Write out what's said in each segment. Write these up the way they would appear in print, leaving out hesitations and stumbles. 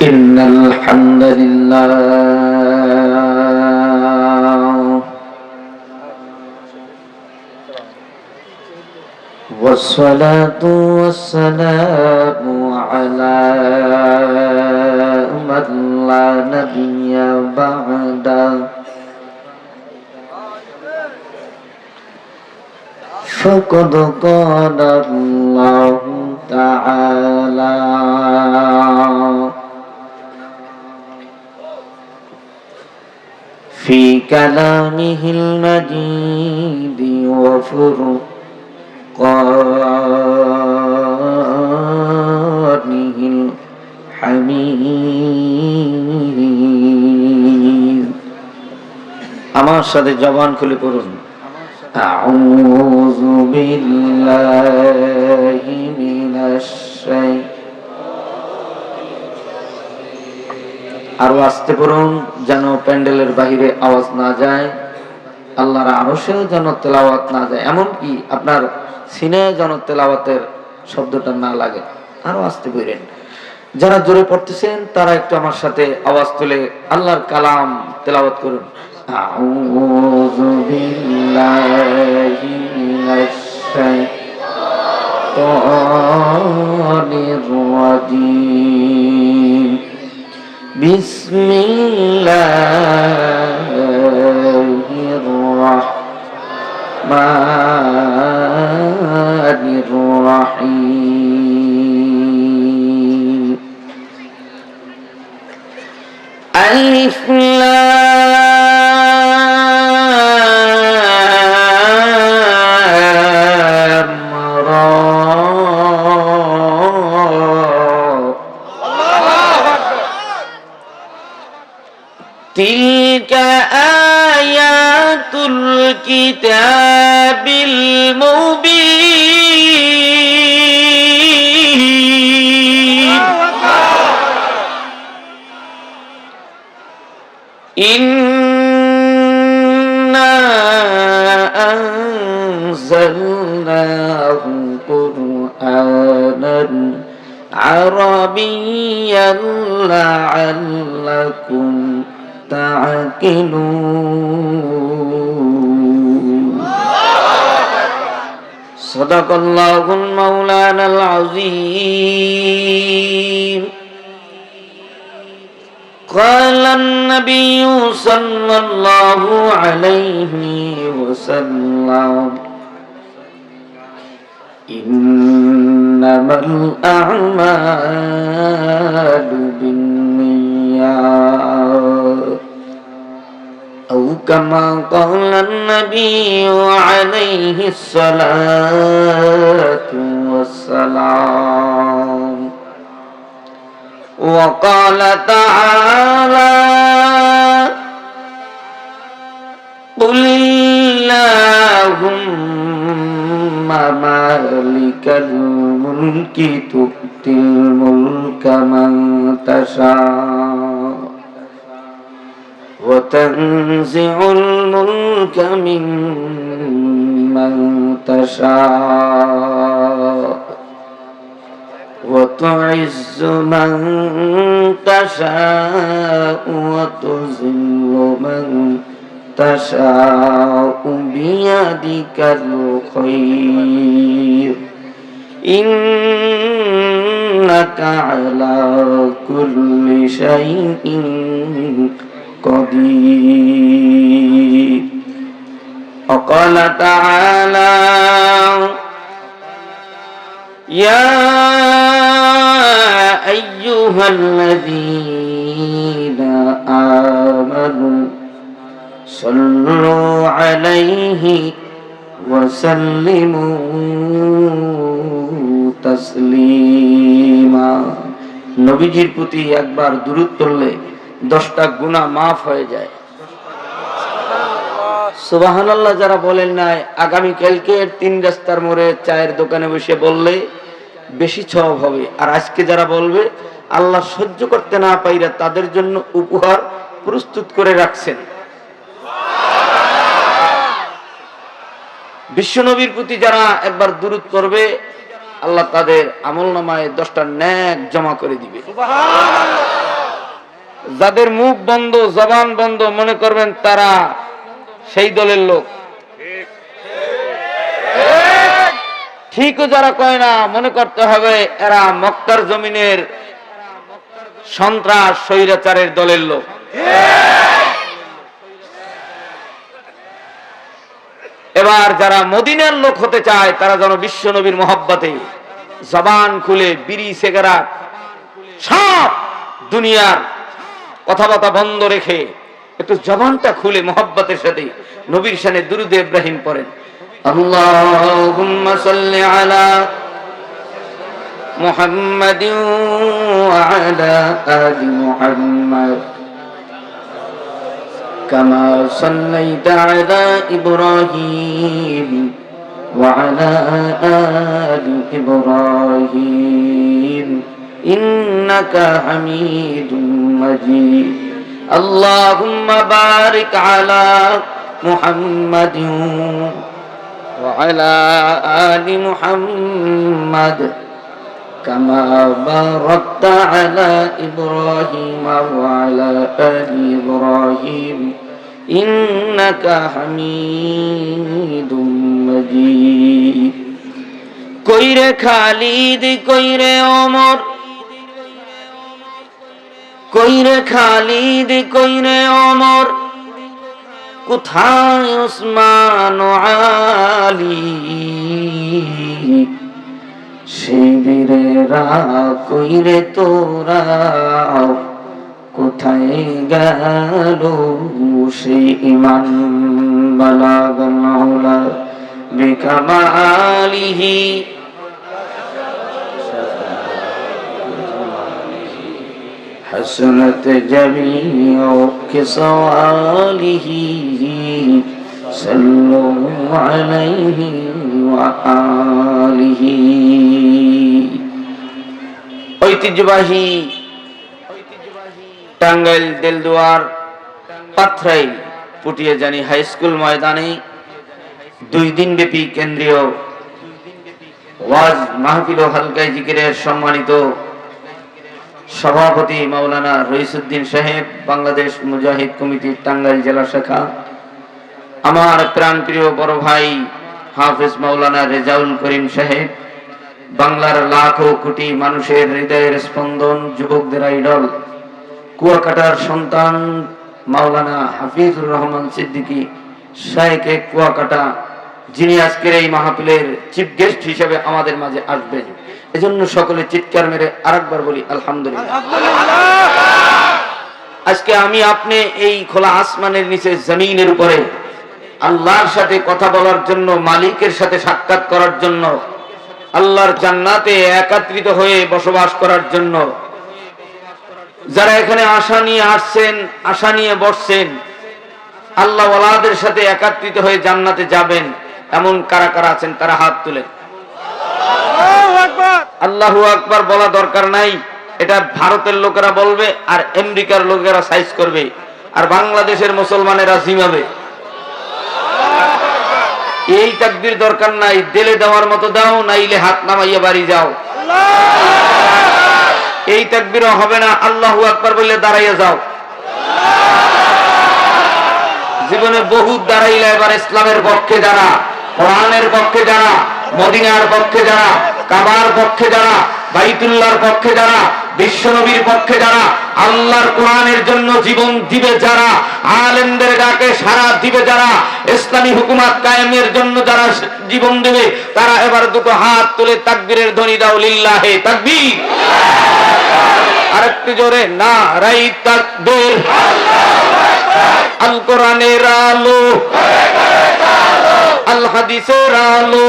إن الحمد لله والصلاة والسلام على من لا نبي بعده فقد قال الله تعالى في كلامه المجيد وفرقانه الحميد আমার সাথে জবান খুলে পড়ুন أعوذ بالله من আরো আস্তে পড়ুন যেন প্যান্ডেলের বাহিরে আওয়াজ না যায়, আল্লাহর আরশেও যেন তেলাওয়াত না যায়, এমনকি আপনার সিনায় যেন তেলাওয়াতের শব্দটা না লাগে। আরো আস্তে পড়েন। যারা জোরে পড়তেছেন তারা একটু আমার সাথে আওয়াজ তুলে আল্লাহর কালাম তেলাওয়াত করুন। আউযু বিল্লাহি মিনাশ শাইতানির রাজীম। বিসমিল্লাহির রাহমানির রাহিম। আলিফ লাম রা। তিলকা আয়াতুল কিতাবিল মুবিন। ইন্না আনজালনাহু কুরআনান আরাবিয়্যান লাআল্লাকুম تعقلون صدق الله المولانا العظيم. قال النبي صلى الله عليه وسلم إنما الأعمال بالنيات أو كما قال النبي عليه الصلاة والسلام. وقال تعالى قل اللهم مالك الملك تؤتي الملك من تشاء وتنزع الملك ممن تشاء وتعز من تشاء وتذل من تشاء بيدك الخير إنك على كل شيء قدير. وقال تعالى يا أيها الذين آمنوا صلوا عليه وسلموا تسليما. নবীজির প্রতি একবার দুরূদ পড়লে 10টা গুনাহ মাফ হয়ে যায়। সুবহানাল্লাহ। যারা বলেন নাই আগামী কালকে 3 রাস্তার মোড়ে চায়ের দোকানে বসে বললে বেশি সওয়াব হবে, আর আজকে যারা বলবে আল্লাহ সহ্য করতে না পাইরা তাদের জন্য উপহার প্রস্তুত করে রাখছেন। বিশ্বনবীর প্রতি যারা একবার দুরূদ পড়বে আল্লাহ তাদের আমলনামায় 10টা নেক জমা করে দিবে। সুবহানাল্লাহ। যাদের মুখ বন্ধ, জবান বন্ধ, মনে করবেন তারা সেই দলের লোক। ঠিকও যারা কয় না, মনে করতে হবে এরা মক্কার জমিনের সন্ত্রাস স্বৈরাচারের দলের লোক। এবার যারা মদিনার লোক হতে চায় তারা যেন বিশ্ব নবীর মহব্বতে জবান খুলে বিড়ি সিগারেট সব দুনিয়ার কথাবার্তা বন্ধ রেখে একটু জবানটা খুলে মহব্বতের সাথে নবীর শানে দুরূদ ইব্রাহিম পড়েন। আল্লাহুম্মা সাল্লি আলা মুহাম্মাদিন ওয়া আলা আলি মুহাম্মাদ কামা সাল্লাইতা আলা ইব্রাহিম ওয়া আলা আলি ইব্রাহিম ইন্নাকা হামিদুম মাজিদ। আল্লাহুম্মা বারিক আলা মুহাম্মাদিন ওয়া আলা আলি মুহাম্মাদ কামা বারাকতা আলা ইব্রাহিম ওয়া আলা আলি ইব্রাহিম ইন্নাকা হামিদুম মাজিদ। কইরে খালিদ কইরে ওমর, কইরে খালিদ কইরে ওমর, কোথায় উসমান ও আলী? শিবিরেরা কইরে তোরা, কোথায় গেল সেই ঈমান? বালাগাল মাওলা বিকামালিহি حسنت جميع خصاله صلوا عليه وآله। ঐতিহ্যবাহী টাঙ্গাইল দেলদুয়ার পাথরাইল পুটিয়াজানি হাই স্কুল ময়দানে 2 দিন ব্যাপী কেন্দ্রীয় ওয়াজ মাহফিল ও হালকায়ে জিকিরের সম্মানিত সভাপতি মাওলানা রইসুদ্দিন সাহেব, বাংলাদেশ মুজাহিদ কমিটির টাঙ্গাইল জেলা শাখা, আমার প্রাণপ্রিয় বড় ভাই হাফেজ মাওলানা রেজাউল করিম সাহেব, বাংলার লাখো কোটি মানুষের হৃদয়ের স্পন্দন, যুবকদের আইডল, কুয়াকাটার সন্তান মাওলানা হাফিজুর রহমান সিদ্দিকী শাইখে কুয়াকাটা, যিনি আজকের এই মাহফিলের চিফ গেস্ট হিসেবে আমাদের মাঝে আসবেন। এজন্য সকলে চিৎকার মেরে আরেকবার বলি আলহামদুলিল্লাহ। আজকে আমি আপনি এই খোলা আসমানের নিচে জমিনের উপরে আল্লাহর সাথে কথা বলার জন্য, মালিকের সাথে সাক্ষাৎ করার জন্য, আল্লাহর জান্নাতে একত্রিত হয়ে বসবাস করার জন্য যারা এখানে আশা নিয়ে আসছেন, আশা নিয়ে বসছেন, আল্লাহ ওয়ালাদের সাথে একত্রিত হয়ে জান্নাতে যাবেন, এমন কারা কারা আছেন তারা হাত তুলেন। আল্লাহু আকবার বলা দরকার নাই, এটা ভারতের লোকেরা বলবে আর আমেরিকার লোকেরা সাইজ করবে আর বাংলাদেশের মুসলমানেরা জিমাবে। এই তাকবীর দরকার নাই, দিলে দেওয়ার মতো দাও, নাইলে হাত নামাইয়া বাড়ি যাও। এই তাকবীরও হবে না, আল্লাহু আকবার বললে দাঁড়াইয়া যাও। জীবনে বহুত দাঁড়াইলে, এবার ইসলামের পক্ষে যারা, কোরআনের পক্ষে যারা, মদিনার পক্ষে যারা, কাবার পক্ষে যারা, বাইতুল্লাহর পক্ষে যারা, বিশ্বনবীর পক্ষে যারা, আল্লাহর কোরআনের জন্য জীবন দিবে যারা, আলেমদের ডাকে সারা দিবে যারা, ইসলামী হুকুমত কায়েমের জন্য যারা জীবন দেবে, তারা এবার দুটো হাত তুলে তাকবীরের ধ্বনি দাও, লিল্লাহে তাকবীর। আরেকটু জোরে, নারাই তাকবীর। আল কোরআনের আলো, আল হাদিসের আলো,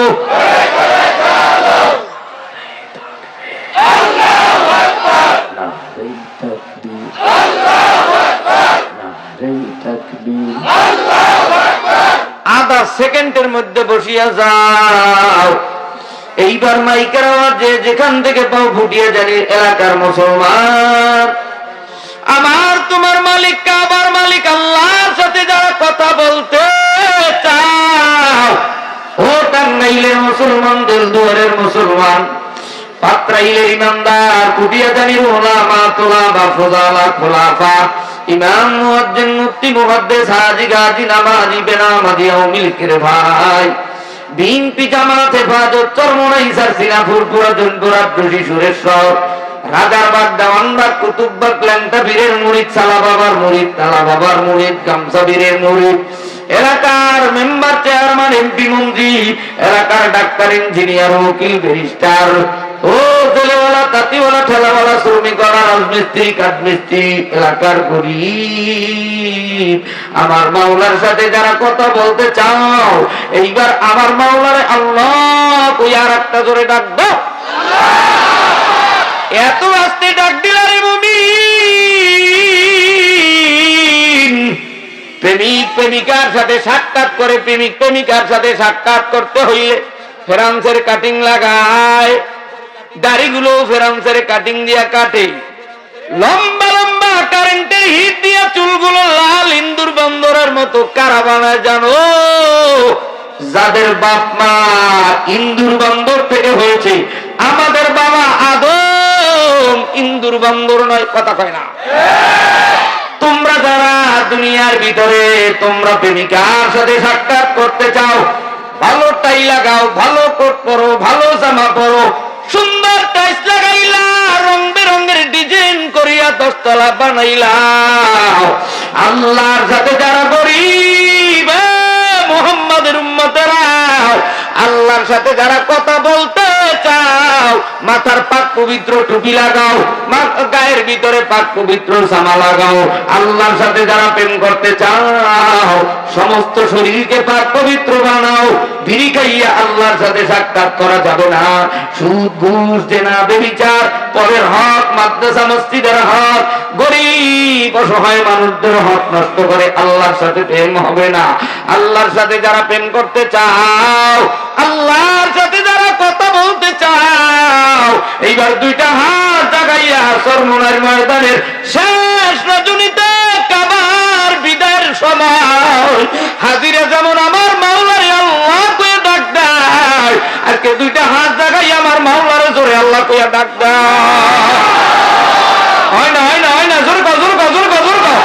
আধা সেকেন্ডের মধ্যে বসিয়া যাও। এইবার মাইকের আওয়াজে যেখান থেকে পাও ফুটিয়ে জানি এলাকার মুসলমান, আমার তোমার মালিক কাবার মালিক আল্লাহর সাথে যারা কথা বলতে চাও, ও টাঙ্গাইলের মুসলমান, দেলদুয়ারের মুসলমান, পাত্রাইলের ইমানদার, কুটিয়াজানির ওলামা তোলাবা ফুজালা খুলাফা ইমাম মুয়াজ্জিন মুফতি মুহাদ্দিস হাজী গাজী নামাজি বেনামাজি ও মিলকের ভাই বিএনপি জামাত হেফাজত চরমোনাই সিনাপুর পুরাতনপুর আব্দুসি সুরেশ্বর রাজারবাগ দেওয়ানবাগ কুতুববাগ ল্যাংটা বীরের মুরিদ সালা বাবার মুরিদ তালা বাবার মুরিদ গামছা বীরের মুরিদ এলাকার মেম্বার চেয়ারম্যান এমপি মন্ত্রী এলাকার ডাক্তার ইঞ্জিনিয়ার উকিল ব্যারিস্টার ও জেলেওয়ালা তাঁতিওয়ালা ঠেলাওয়ালা শ্রমিকওয়ালা রাজমিস্ত্রি কাঠমিস্ত্রি এলাকার গরিব আমার মাওলার সাথে যারা কথা বলতে চাও এইবার আমার মাওলারে আল্লাহ কই আর একটা জোরে ডাক দাও এত আস্তে ডাক দিলারে মুমিন প্রেমিক প্রেমিকার সাথে সাক্ষাৎ করে প্রেমিক প্রেমিকার সাথে সাক্ষাৎ করতে হইলে ফ্রান্সের কাটিং লাগায় দাড়িগুলো ফ্রান্সের কাটিং দিয়া কাটে লম্বা লম্বা কারেন্টের হিট দিয়া চুলগুলো লাল ইন্দুর বন্দরের মতো কারা বানায় জানো যাদের বাপ মা ইন্দুর বন্দর থেকে হয়েছে আমাদের বাবা আদম ইন্দুর বন্দর নয় কথা কয় না তোমরা যারা দুনিয়ার ভিতরে তোমরা প্রেমিকার সাথে সাক্ষাৎ করতে চাও ভালো টাই লাগাও ভালো কোট পরো ভালো জামা পরো সুন্দর টাইস লাগাইলা রং বেরঙের ডিজাইন করিয়া 10 তলা বানাইলা আল্লাহর সাথে যারা গরিব মুহাম্মাদের উম্মতেরা আল্লাহর সাথে যারা কথা বলতে চাও মাথার পাক পবিত্র টুপি লাগাও গায়ের ভিতরে পাক পবিত্র জামা লাগাও আল্লাহর সাথে যারা প্রেম করতে চাও সমস্ত শরীরকে পাক পবিত্র বানাও বিড়ি খাইয়া আল্লাহর সাথে সাক্ষাৎ করা যাবে না সুদ ঘুষ জেনা ব্যভিচার পরের হক মাদ্রাসা মসজিদের হক গরিব অসহায় মানুষদের হক নষ্ট করে আল্লাহর সাথে প্রেম হবে না আল্লাহর সাথে যারা প্রেম করতে চাও আল্লাহর সাথে যারা কথা বলতে চাও এইবার দুইটা হাত জাগাইয়া চরমোনার ময়দানের শেষ রজনীতে কাবার বিদায়ের সময় হাজিরে যেমন আমার মাওলারে আল্লাহ কইয়া ডাক দেয় আজকে দুইটা হাত জাগাইয়া আমার মাওলারে জোরে আল্লাহ কইয়া ডাক দেয় হয় না হয় না হয় না জোর কর জোর কর জোর কর জোর কর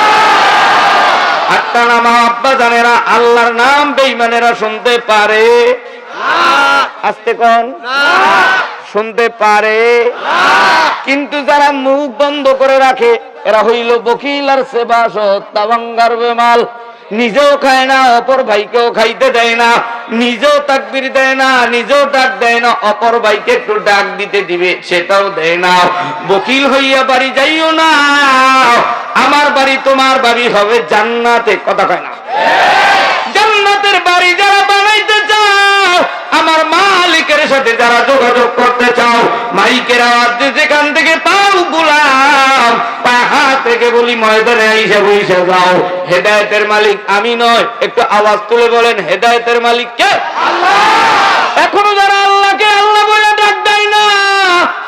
আটটা নাম আব্বা জানেরা আল্লাহর নাম বেঈমানেরা শুনতে পারে আস্তে কোন শুনতে পারে কিন্তু যারা মুখ বন্ধ করে রাখে এরা হইল বকিল আর সেবাসত তাওয়াঙ্গার বেমাল নিজেও খায় না অপর ভাইকেও খাইতে দেয় না নিজেও তাকবীর দেয় না নিজেও ডাক দেয় না অপর ভাইকে একটু ডাক দিতে দিবে সেটাও দেয় না বকিল হইয়া বাড়ি যাইও না আমার বাড়ি তোমার বাড়ি হবে জান্নাতে কথা কয় না জান্নাতের বাড়ি যারা বানাইতে চাও আমার মালিকের সাথে যারা যোগাযোগ করতে চাও মাইকের আওয়াজ যেখান থেকে পাও গোলাম পাহা থেকে বলি ময়দানে আইসা বইসা যাও হেদায়েতের মালিক আমি নয় একটু আওয়াজ তুলে বলেন হেদায়েতের মালিক কে আল্লাহ এখনো যারা আল্লাহকে আল্লাহ বলে ডাক দেয় না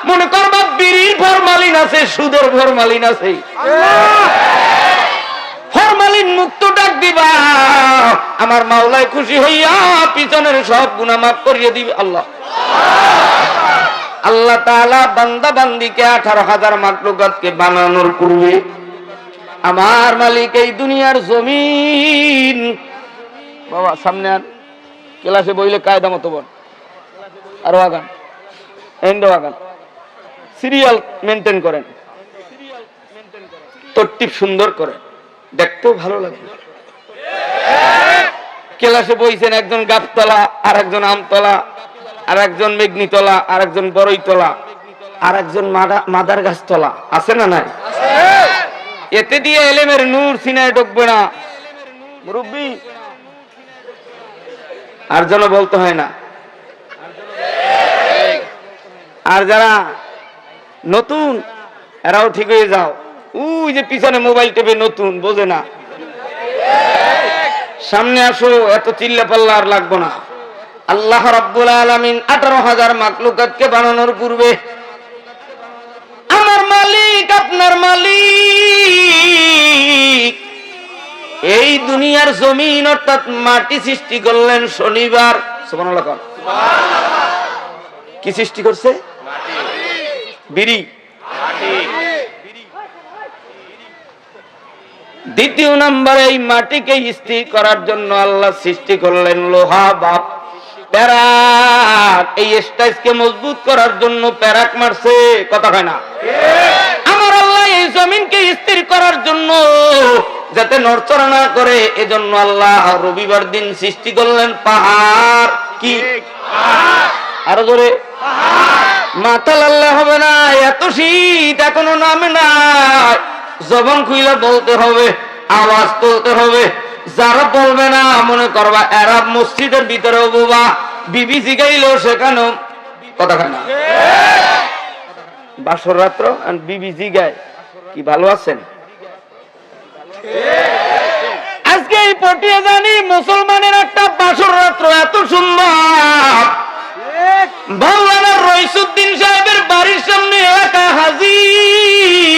মনে করবা বিড়ির ফরমালিন আছে সুদের ফরমালিন আছে আল্লাহ ফরমালিন মুক্ত ডাক দিবা আমার মাওলায় খুশি হইয়া পিছনের সব গুনাহ মাফ করিয়ে দিবে আল্লাহ আল্লাহ তাআলা বান্দা বান্দিকে 18,000 মাখলুকাতকে বানানোর পূর্বে আমার মালিক এই দুনিয়ার জমিন বাবা সামনে আর ক্লাসে বইলে কায়দা মতো বল আর আগান এন্ড আগান সিরিয়াল মেইনটেইন করেন তরতিব সুন্দর করেন দেখতেও ভালো লাগবে ক্লাসে বইছেন একজন গাছতলা আর একজন আমতলা আর একজন মেঘনিতলা আর একজন বড়ইতলা আর একজন মাদার গাছতলা আছে না নাই এতে দিয়ে এলেমের নূর সিনায় ঢুকবে না মুরব্বি আর যেন বলতে হয় না আর যারা নতুন এরাও ঠিক হয়ে যাও ওই যে পিছনে মোবাইল টেপে নতুন বোঝে না সামনে আসো এত চিল্লা পাল্লা আর লাগবো না আল্লাহ রাব্বুল আলামিন 18,000 মাখলুকাতকে বানানোর পূর্বে আমার মালিক আপনার মালিক এই দুনিয়ার জমিন অর্থাৎ মাটি সৃষ্টি করলেন শনিবার সুবহানাল্লাহ কি সৃষ্টি করছে মাটি বিড়ি মাটি দ্বিতীয় নম্বরে এই মাটিকে স্থির করার জন্য আল্লাহ সৃষ্টি করলেন লোহা বা প্যারাক। এই স্টাইসকে মজবুত করার জন্য প্যারাক মারছে, কথা হয় না? আমার আল্লাহ এই জমিনকে স্থির করার জন্য যাতে নড়চড়া না করে, এজন্য আল্লাহ রবিবার দিন সৃষ্টি করলেন পাহাড়। কি আরো জোরে? মাথা লাল্লা হবে না, এত শীত এখনো নামে না। জবান খুইলা বলতে হবে, আওয়াজ তুলতে হবে। যারা বলবে না মনে করবা এরা মসজিদের ভিতরেও বোবা, বিবিসি গাইলো সেখানেও, কথা হয় না? বাসর রাত্র বিবিসি গায়, কি ভালো আছেন? আজকে এই পটিয়ে জানি মুসলমানের একটা বাসর রাত্র এত সুন্দর। বাংলার রইসুদ্দিন সাহেবের বাড়ির সামনে একা হাজির।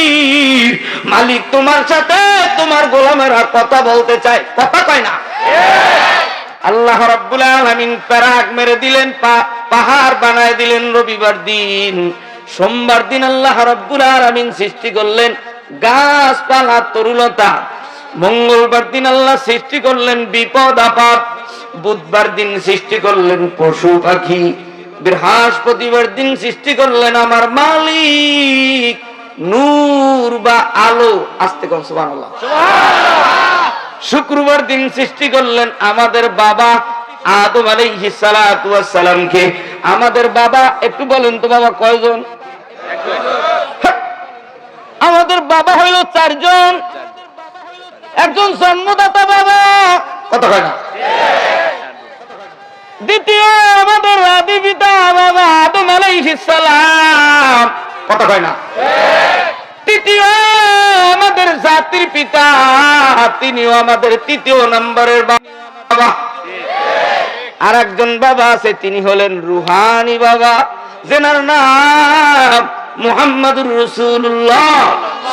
মালিক তোমার সাথে তোমার গোলামেরা কথা বলতে চায়, কথা কয় না? আল্লাহ রাব্বুল আলামিন প্যারাক মেরে দিলেন, পাহাড় বানায় দিলেন রবিবার দিন। সোমবার দিন আল্লাহ রাব্বুল আলামিন সৃষ্টি করলেন গাছপালা তরুলতা। মঙ্গলবার দিন আল্লাহ সৃষ্টি করলেন বিপদ আপদ। বুধবার দিন সৃষ্টি করলেন পশু পাখি। বৃহস্পতিবার দিন সৃষ্টি করলেন আমার মালিক নূর বা আলো। আস্তে কর সুবহানাল্লাহ। শুক্রবার দিন সৃষ্টি করলেন আমাদের বাবা আদম আলাইহিস সালাতু ওয়াস সালামকে। আমাদের বাবা, একটু বলেন তো বাবা কয়জন? আমাদের বাবা হইল 4 জন। একজন জন্মদাতা বাবা, কথা হয় না? দ্বিতীয় আমাদের আদি পিতা বাবা আদম আলাইহিস সালাম, কথা হয় না? তৃতীয় আমাদের জাতির পিতা, তিনিও আমাদের 3য় নম্বরের বাবা। আর একজন বাবা আছে, তিনি হলেন রুহানি বাবা, যেনার নাম মুহাম্মাদুর রাসূলুল্লাহ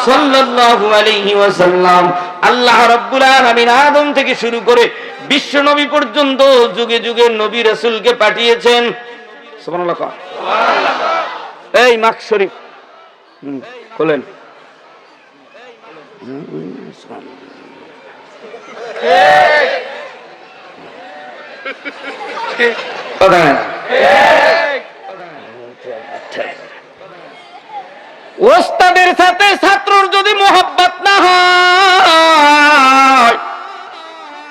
সাল্লাল্লাহু আলাইহি ওয়াসাল্লাম। আল্লাহ রাব্বুল আলামিন আদম থেকে শুরু করে বিশ্ব নবী পর্যন্ত যুগে যুগে নবী রাসূলকে পাঠিয়েছেন। সুবহানাল্লাহ। এই মাক শরীফ খোলেন। ওস্তাদের সাথে ছাত্রর যদি মোহাব্বত না হয়,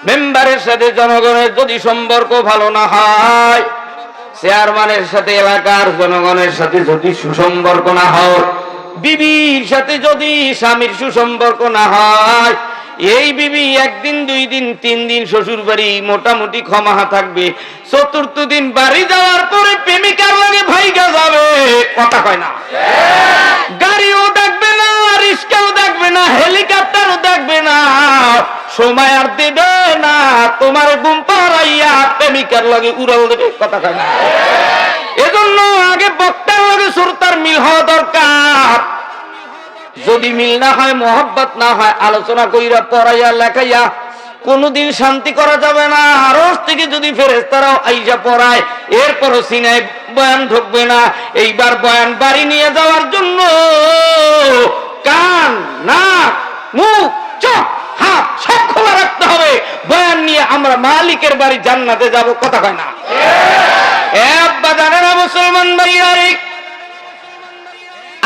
মেম্বারের সাথে জনগণের যদি সম্পর্ক ভালো না হয়, চেয়ারম্যানের সাথে এলাকার জনগণের সাথে যদি সুসম্পর্ক না হয়, বিবির সাথে যদি স্বামীর সুসম্পর্ক না হয়, এই বিবি 1 দিন 2 দিন 3 দিন শ্বশুর বাড়ি মোটামুটি ক্ষমা থাকবে, 4th দিন বাড়ি যাওয়ার পরে প্রেমিকার লাগে ভাইগা যাবে, কথা কয় না? গাড়িও দেখবে না, রিস্কাও দেখবে না, হেলিকপ্টারও দেখবে না, সময় আর দেবে না, তোমার ঘুম পাড়াইয়া প্রেমিকার লাগে উড়াল দেবে, কথা কয় না? এজন্য আগে বক্তার লাগে শ্রোতার মিল হওয়া দরকার। যদি মিল না হয়, মোহাব্বত না হয়, আলোচনা কইরা পড়াইয়া লেখাইয়া কোনদিন শান্তি করা যাবে না। আরশ থেকে যদি ফেরেশতারাও আইসা পড়ায়, এরপরও সিনায় বয়ান ঢুকবে না। এইবার বয়ান বাড়ি নিয়ে যাওয়ার জন্য কান, নাক, মুখ, চোখ, হাত সব খোলা রাখতে হবে। বয়ান নিয়ে আমরা মালিকের বাড়ি জান্নাতে যাব, কথা কয় না? আব্বা জানেন না মুসলমান ভাইরা,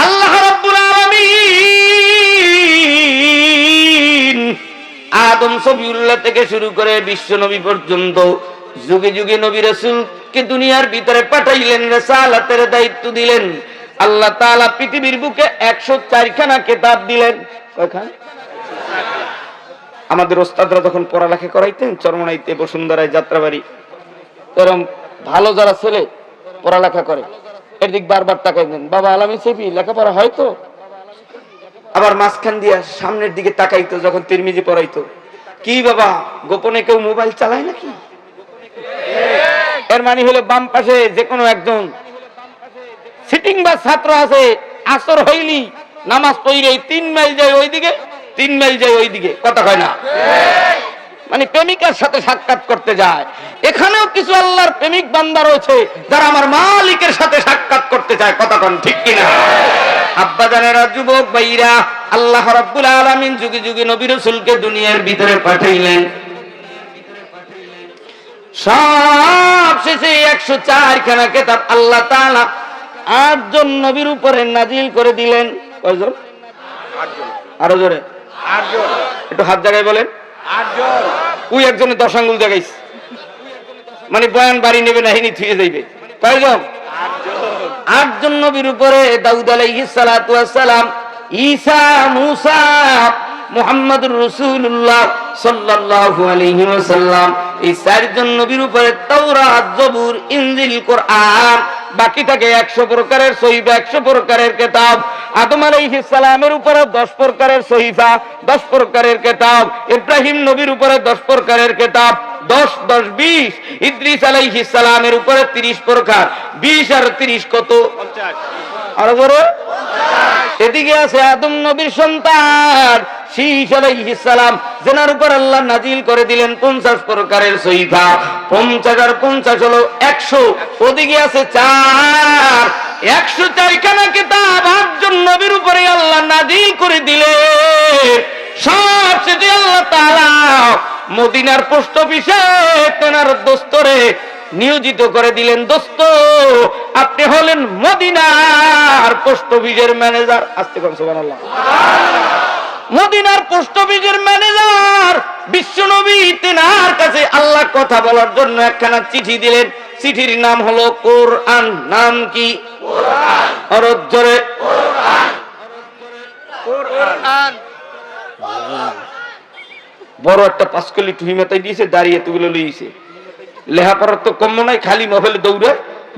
আল্লাহ রাব্বুল আলামিন আদম সফিউল্লাহ থেকে শুরু করে বিশ্ব নবী পর্যন্ত যুগে যুগে নবী রাসূলকে দুনিয়ার ভিতরে পাঠাইলেন, রিসালাতের দায়িত্ব দিলেন। আল্লাহ তাআলা পৃথিবীর বুকে 104 খানা কিতাব দিলেন। কয়খান? আমাদের ওস্তাদরা যখন পড়ালেখা করাইতেন চরমনাইতে, বসুন্ধরায়, যাত্রাবাড়ি, এরকম ভালো যারা ছেলে পড়ালেখা করে এর দিক বারবার তাকাইতেন, বাবা আলামিন সেফি লেখাপড়া হয়তো, আবার মাঝখান দিয়া সামনের দিকে তাকাইতো যখন তিরমিজি পড়াইতো, কি বাবা গোপনে কেউ মোবাইল চালায় নাকি? এর মানে হলো বাম পাশে যে কোনো একজন সিটিং বা ছাত্র আছে, আসর হইলি নামাজ পড়ে 3 মাইল যায় ওইদিকে, 3 মাইল যায় ওইদিকে, কথা কয় না? মানে প্রেমিকার সাথে সাক্ষাৎ করতে যায়। এখানেও কিছু আল্লাহর প্রেমিক বান্দা রয়েছে যারা আমার মালিকের সাথে সাক্ষাৎ করতে চায়, কথা কন ঠিক কিনা? আব্বা জানেরা, যুবক ভাইরা, আল্লাহ রাব্বুল আলামিন যুগে যুগে নবী রাসূলকে দুনিয়ার ভিতরে পাঠাইলেন। সব শেষে 104 খানা কিতাব আল্লাহ তাআলা 8 জন নবীর উপরে নাজিল করে দিলেন। কয়জন? 8 জন। আরো জোরে 8 জন। একটু হাত জায়গায় বলেন 8 জন। ওই একজনে 10 আঙ্গুল জাগাইছে, মানে বয়ান বাড়ি নেবে না, হিনি থুয়ে যাইবে। কয়জন? 8 জন নবীর উপরে। দাউদ আলাইহিস সালাতু ওয়াস সালাম, ঈসা, মূসা, মুহাম্মদুর রাসূলুল্লাহ সাল্লাল্লাহু আলাইহি ওয়াসাল্লাম, এই 4 জন নবীর উপরে তাওরাত, জবুর, ইনজিল, কোরআন, বাকি থাকে 100 প্রকারের সহিফা, 100 প্রকারের কিতাব। আদম আলাইহিস সালামের উপরে 10 প্রকারের সহিফা, 10 প্রকারের কিতাব। ইব্রাহিম নবীর উপরে 10 প্রকারের কিতাব, 10 10 20। ইদ্রিস আলাইহিস সালামের উপরে 30 প্রকার, 20 আর 30 কত? 50। আর বড় এদিকে আছে আদম নবীর সন্তান শীষ আলাইহিস সালাম, যেনার উপর আল্লাহ নাজিল করে দিলেন 50 প্রকারের সহিফা। 50 আর 50 হলো 100। ওদিকে আছে 4, 104 খানা কিতাব 8 জন নবীর উপরে আল্লাহ নাজিল করে দিলেন। সবশেষে আল্লাহ তাআলা মদিনার পোস্ট অফিসে তেনার দোস্তরে নিয়োজিত করে দিলেন। দোস্ত, আপনি হলেন মদিনার পোস্ট অফিসের ম্যানেজার। আস্তে করে সুবহানাল্লাহ। মদিনার পোস্ট অফিসের ম্যানেজার বিশ্বনবী, তেনার কাছে আল্লাহ কথা বলার জন্য একখানা চিঠি দিলেন। চিঠির নাম হলো কোরআন। নাম কি? কোরআন। আর জোরে কোরআন। কোরআন। বড় একটা 5 কলি টুহি মাথায় দিয়েছে, দাঁড়িয়ে তুলে লইছে। লেহাপড়ার তো কম নাই, খালি মোবাইলে দৌড়ে।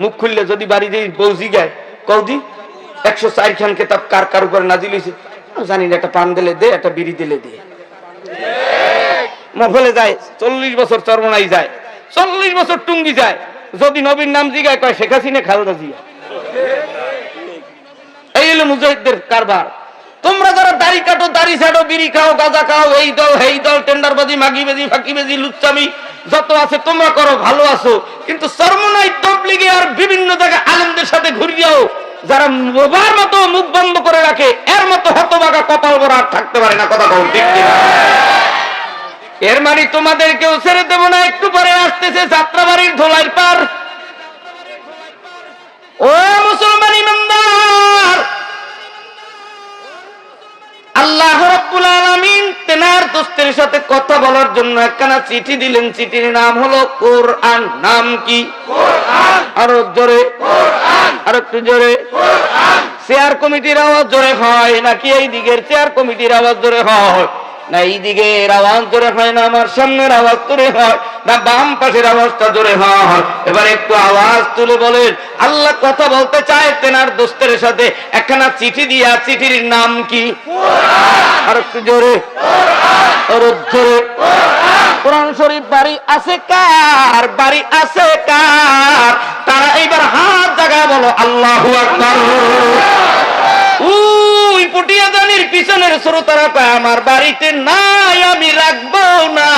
মুখ খুললে যদি বাড়ি যাই বৌজি গায়, কৌদি 104 খান কিতাব কার কার উপরে নাজিল হইছে জানি না। একটা পান দিলে দে, একটা বিড়ি দিলে দে। মহলে যায় 40 বছর চরমনাই যায়, 40 বছর টুঙ্গি যায়। যদি নবীর নাম জিগায় কয় শেখ হাসিনা, খালেদা জিয়া। এই হলো মুজাহিদদের কারবার। তোমরা যারা দাড়ি কাটো, দাড়ি ছাড়ো, বিড়ি খাও, গাঁজা খাও, এই দল এই দল, টেন্ডারবাজি, মাগিবাজি, ফাঁকিবাজি, লুচ্চামি যত আছে তোমরা করো, ভালো আছো। কিন্তু চরমনাই, তবলিগে আর বিভিন্ন জায়গায় আলেমদের সাথে ঘুরিয়াও যারা বোবার মতো মুখ বন্ধ করে রাখে, এর মতো হতভাগা কপাল ভরা আর থাকতে পারে না। কথা কও ঠিক কিনা? এর মানে তোমাদেরকেও ছেড়ে দেব না। একটু পরে আসতেছে যাত্রাবাড়ির ধোলাইর পার। ও মুসলমান ইমানদার, আল্লাহ রাব্বুল আলামিন তেনার দোস্তের সাথে কথা বলার জন্য একখানা চিঠি দিলেন। চিঠির নাম হলো কোরআন। নাম কি? কোরআন। আরো জোরে কোরআন। আরো একটু জোরে কোরআন। চেয়ার কমিটির আওয়াজ জোরে হয় নাকি এই দিকের চেয়ার কমিটির আওয়াজ জোরে হয়? না এই দিকের আওয়াজ জোরে হয় না আমার সামনের আওয়াজ জোরে হয় না বাম পাশের আওয়াজটা জোরে হয়? এবার একটু আওয়াজ তুলে বলেন। আল্লাহ কথা বলতে চায় তেনার দোস্তের সাথে, একখানা চিঠি দিয়া। চিঠির নাম কি? কোরআন। আর একটু জোরে কোরআন। আর জোরে কোরআন। কোরআন শরীফ বাড়ি আছে কার? বাড়ি আছে কার? তারা এইবার হাত জাগায় বলো আল্লাহু আকবার। ওই পুটিয়া জানির পিছনের শ্রোতারা কয় আমার বাড়িতে নাই, আমি রাখবো না।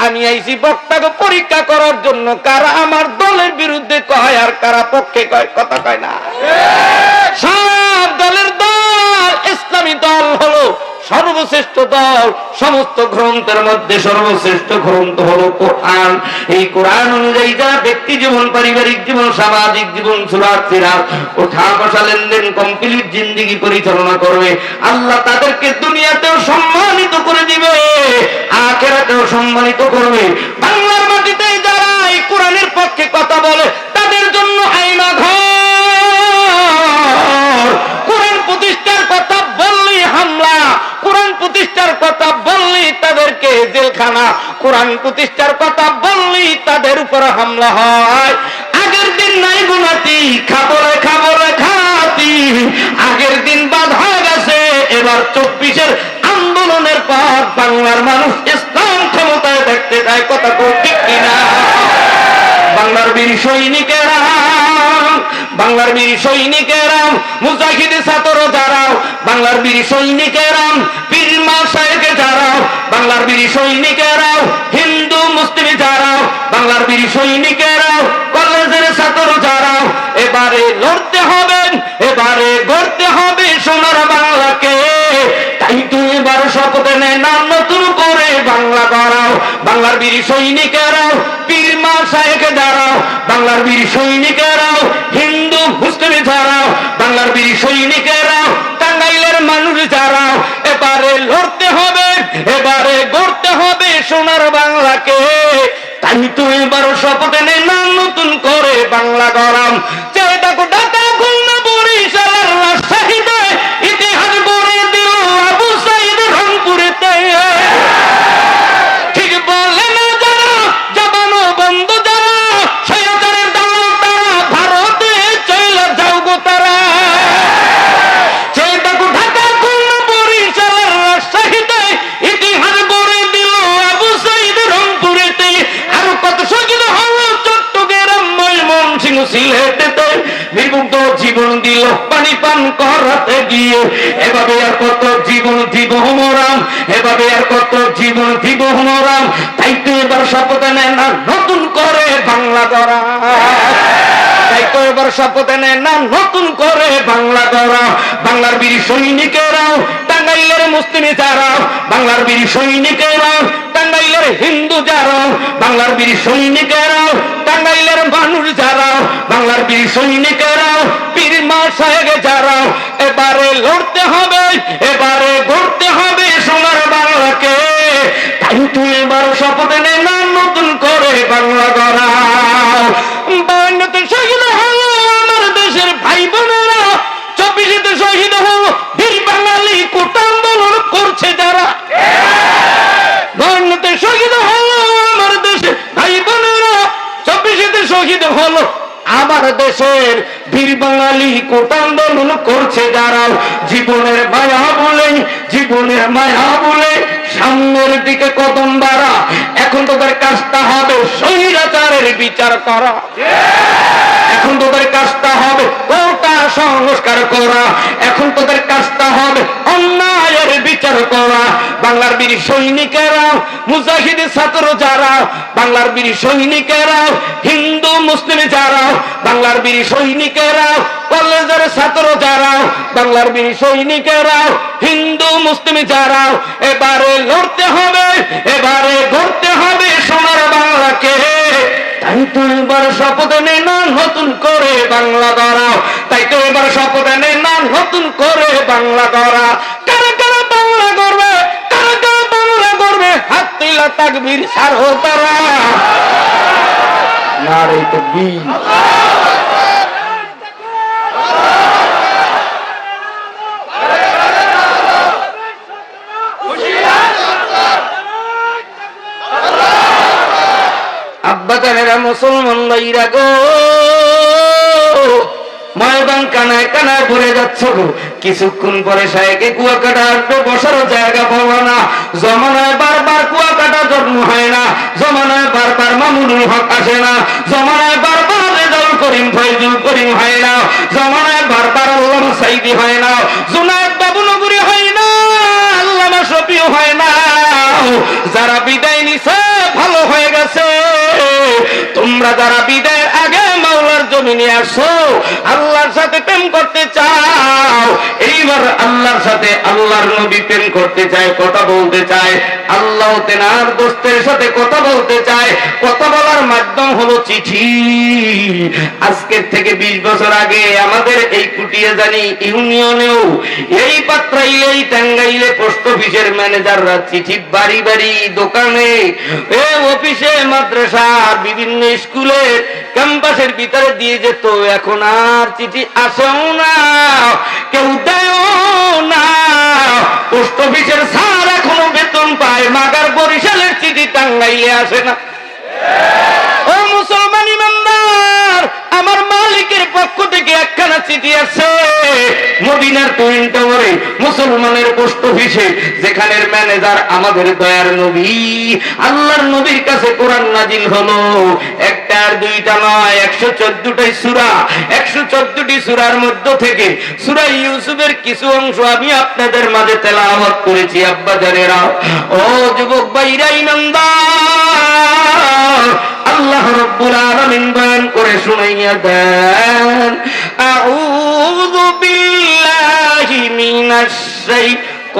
আমি আইছি বক্তাকে পরীক্ষা করার জন্য কারা আমার দলের বিরুদ্ধে কয় আর কারা পক্ষে কয়। কথা কয় না? সব দলের দল ইসলামী দল হলো সর্বশ্রেষ্ঠ দল। সমস্ত গ্রন্থের মধ্যে সর্বশ্রেষ্ঠ গ্রন্থ হলো কোরআন। এই কোরআন অনুযায়ী যারা ব্যক্তি জীবন, পারিবারিক জীবন, সামাজিক জীবন, সুরাত, সিরাত, ওঠা বসা, লেনদেন, কমপ্লিট জিন্দেগি পরিচালনা করবে, আল্লাহ তাদেরকে দুনিয়াতেও সম্মানিত করে দিবে, আখিরাতেও সম্মানিত করবে। বাংলার মাটিতে যারা এই কোরআনের পক্ষে কথা বলে তাদের জন্য আইনা ঘর। কোরআন প্রতিষ্ঠার কথা বললেই হামলা, কোরআন প্রতিষ্ঠার কথা বললেই তাদেরকে জেলখানা, কোরআন প্রতিষ্ঠার কথা বললেই তাদের উপর হামলা হয়। আগের দিন নাই গুনাতি, খাবরে খাবরে খাতি, আগের দিন বাধা গেছে। এবার 24-এর আন্দোলনের পর বাংলার মানুষ ইসলাম ক্ষমতায় দেখতে চায়। কথা ঠিক কিনা? বাংলার বীর সৈনিকেরা, বাংলার বীর সৈনিকেরা, মুজাহিদ ছাত্র যারাও, বাংলার বীর সৈনিকেরা, পীর মাশায়েখ যারাও, বাংলার বীর সৈনিকেরাও, হিন্দু মুসলিম যারাও, বাংলার বীর সৈনিকেরাও, কলেজের ছাত্র যারাও, এবারে লড়তে হবে, এবারে গড়তে হবে শপথ নেয় না নতুন করে বাংলা গড়াও। বাংলার বীর সৈনিকেরাও, পীর মা শায়েখ যারাও, বাংলার বীর সৈনিকেরাও, হিন্দু মুসলিম যারাও, বাংলার বীর সৈনিকেরাও, টাঙ্গাইলের মানুষ যারাও, এবারে লড়তে হবে, এবারে গড়তে হবে সোনার বাংলাকে। তাই তো এবার শপথ নেয় না নতুন করে বাংলা গড়াম। চেয়ে দেখো ঢাকা, খুলনা, বরিশাল আর রাজশাহীতে ইতিহাস গড়ে দিল আবু সাইদ রংপুরেতে। ঠিক বলে না যারা, জবানো বন্ধ যারা, স্বৈরাচারের দালাল তারা, ভারতে চলে যাও গো তারা। চেয়ে দেখো ঢাকা, খুলনা, বরিশাল আর রাজশাহীতে ইতিহাস গড়ে দিল আবু সাইদ রংপুরেতে। আরো কত শহীদ হলো চট্টগ্রাম, ময়মনসিংহ, সিলেটেতে। বিভক্ত জীবন দিল পানি পান করাতে গিয়ে। এভাবে আর কত জীবন দিব মরাম, এভাবে আর কত জীবন দিব মরাম। তাই তো এবার শপথ নেয় না নতুন করে বাংলা গড়া। তাই তো এবার শপথ নেয় না নতুন করে বাংলা গড়া। বাংলার বীর সৈনিকেরাও, টাঙ্গাইলের মুসলিম যারাও, বাংলার বীর সৈনিকেরাও, টাঙ্গাইলের হিন্দু যারাও, বাংলার বীর সৈনিকেরাও, টাঙ্গাইলের মানুষ যারাও, বাংলার বীর সৈনিকেরাও, পীর মা শায়েখ যারাও, এবারে লড়তে হবে, এবারে গড়তে হবে সোনার বাংলাকে। তাই তো এবার শপথ নেয় না নতুন করে বাংলা গড়াও। বায়ান্নতে শহীদ হলো আমার দেশের ভাই বোনেরা, 24তে শহীদ হলো বীর বাঙালি কোটা আন্দোলন করছে যারা। বায়ান্নতে শহীদ হলো আমার দেশের ভাই বোনেরা, 24তে শহীদ হলো আমার দেশের বীর বাঙালি কোটা আন্দোলন করছে যারা। জীবনের মায়া বলে, জীবনের মায়া বলে সামনের দিকে কদম বাড়া। এখন তোদের কাজটা হবে স্বৈরাচারের বিচার করা। এখন তোদের কাজটা হবে কোটা সংস্কার করা। এখন তোদের কাজটা হবে অন্যায়ের বিচার করা। বাংলার বীর সৈনিকেরাও, মুজাহিদ ছাত্র যারা, বাংলার বীর সৈনিকেরাও, হিন্দু মুসলিম যারা, বাংলার বীর সৈনিকেরাও, কলেজের ছাত্র যারা, বাংলার বীর সৈনিকেরাও, হিন্দু মুসলিম যারা, এবারে লড়তে হবে, এবারে গড়তে হবে সোনার বাংলাকে। তাই তো এবার শপথ নেয় না নতুন করে বাংলা গড়া। তাই তো এবার শপথ নেয় না নতুন করে বাংলা গড়া। কারা কারা বাংলা গড়বে, কারা কারা বাংলা গড়বে, হাত তুলা তাকবীর ছাড়ো তারা। নারে তাকবীর। আব্বাজানেরা মুসলমান ভাইরা গো, ময়দান কানায় কানায় ভরে যাচ্ছে গো। কিছুক্ষণ পরে শায়েকে কুয়াকাটা আসবে, বসারও জায়গা পাবো না। জমানায় বারবার কুয়াকাটা জন্ম হয় না, জমানায় বারবার মামুনুল হক আসে না, জমানায় বারবার রেজাউল করিম ফয়জুল করিম হয় না, জমানায় বারবার আল্লামা সাইদি হয় না, জুনায়েদ বাবু নগরী হয় না, আল্লামা শফিও হয় না। যারা বিদায় নিছে ভালো হয়ে গেছে। তোমরা যারা বিদায়ের আগে মাওলার জমিনে আসো, আল্লাহর সাথে প্রেম করতে চাও, এইবার আল্লাহর সাথে আল্লাহর নবী প্রেম করতে চায়, কথা বলতে চায়, আল্লাহ তেনার দোস্তের সাথে কথা বলতে চায়। কথা বলার মাধ্যম হলো চিঠি। আজকের থেকে 20 বছর আগে আমাদের এই কুটিয়া জানি ইউনিয়নেও, এই পাত্রাইলে, এই টাঙ্গাইলে পোস্ট অফিসের ম্যানেজাররা চিঠি বাড়ি বাড়ি, দোকানে, অফিসে, মাদ্রাসা, বিভিন্ন স্কুলের ক্যাম্পাসের ভিতরে দিয়ে যেত। এখন আর চিঠি আসেও না, কেউ দেয়ও না। পোস্ট অফিসের স্যার এখনো বেতন পায়, মাগার বরিশালের চিঠি টাঙ্গাইলে আসে না। ও মুসলমান ইমানদার, আমার মালিকের পক্ষ থেকে একখানা চিঠি আছে মদিনার টুইন টাওয়ারে, মুসলমানের পোস্ট অফিসে, যেখানের ম্যানেজার আমাদের দয়ার নবী। আল্লাহর নবীর কাছে কোরআন নাজিল হলো, একটা আর দুইটা নয়, 114টি সূরা। 114টি সূরার মধ্য থেকে সূরা ইউসুফের কিছু অংশ আমি আপনাদের মাঝে তেলাওয়াত করেছি। আব্বা জানেরা, ও যুবক ভাইরা ইমানদার, আল্লাহ রাব্বুল আলামিন বয়ান করে শুনাইয়া দেন। আউযু বিল্লাহি মিনাশ শাইতানির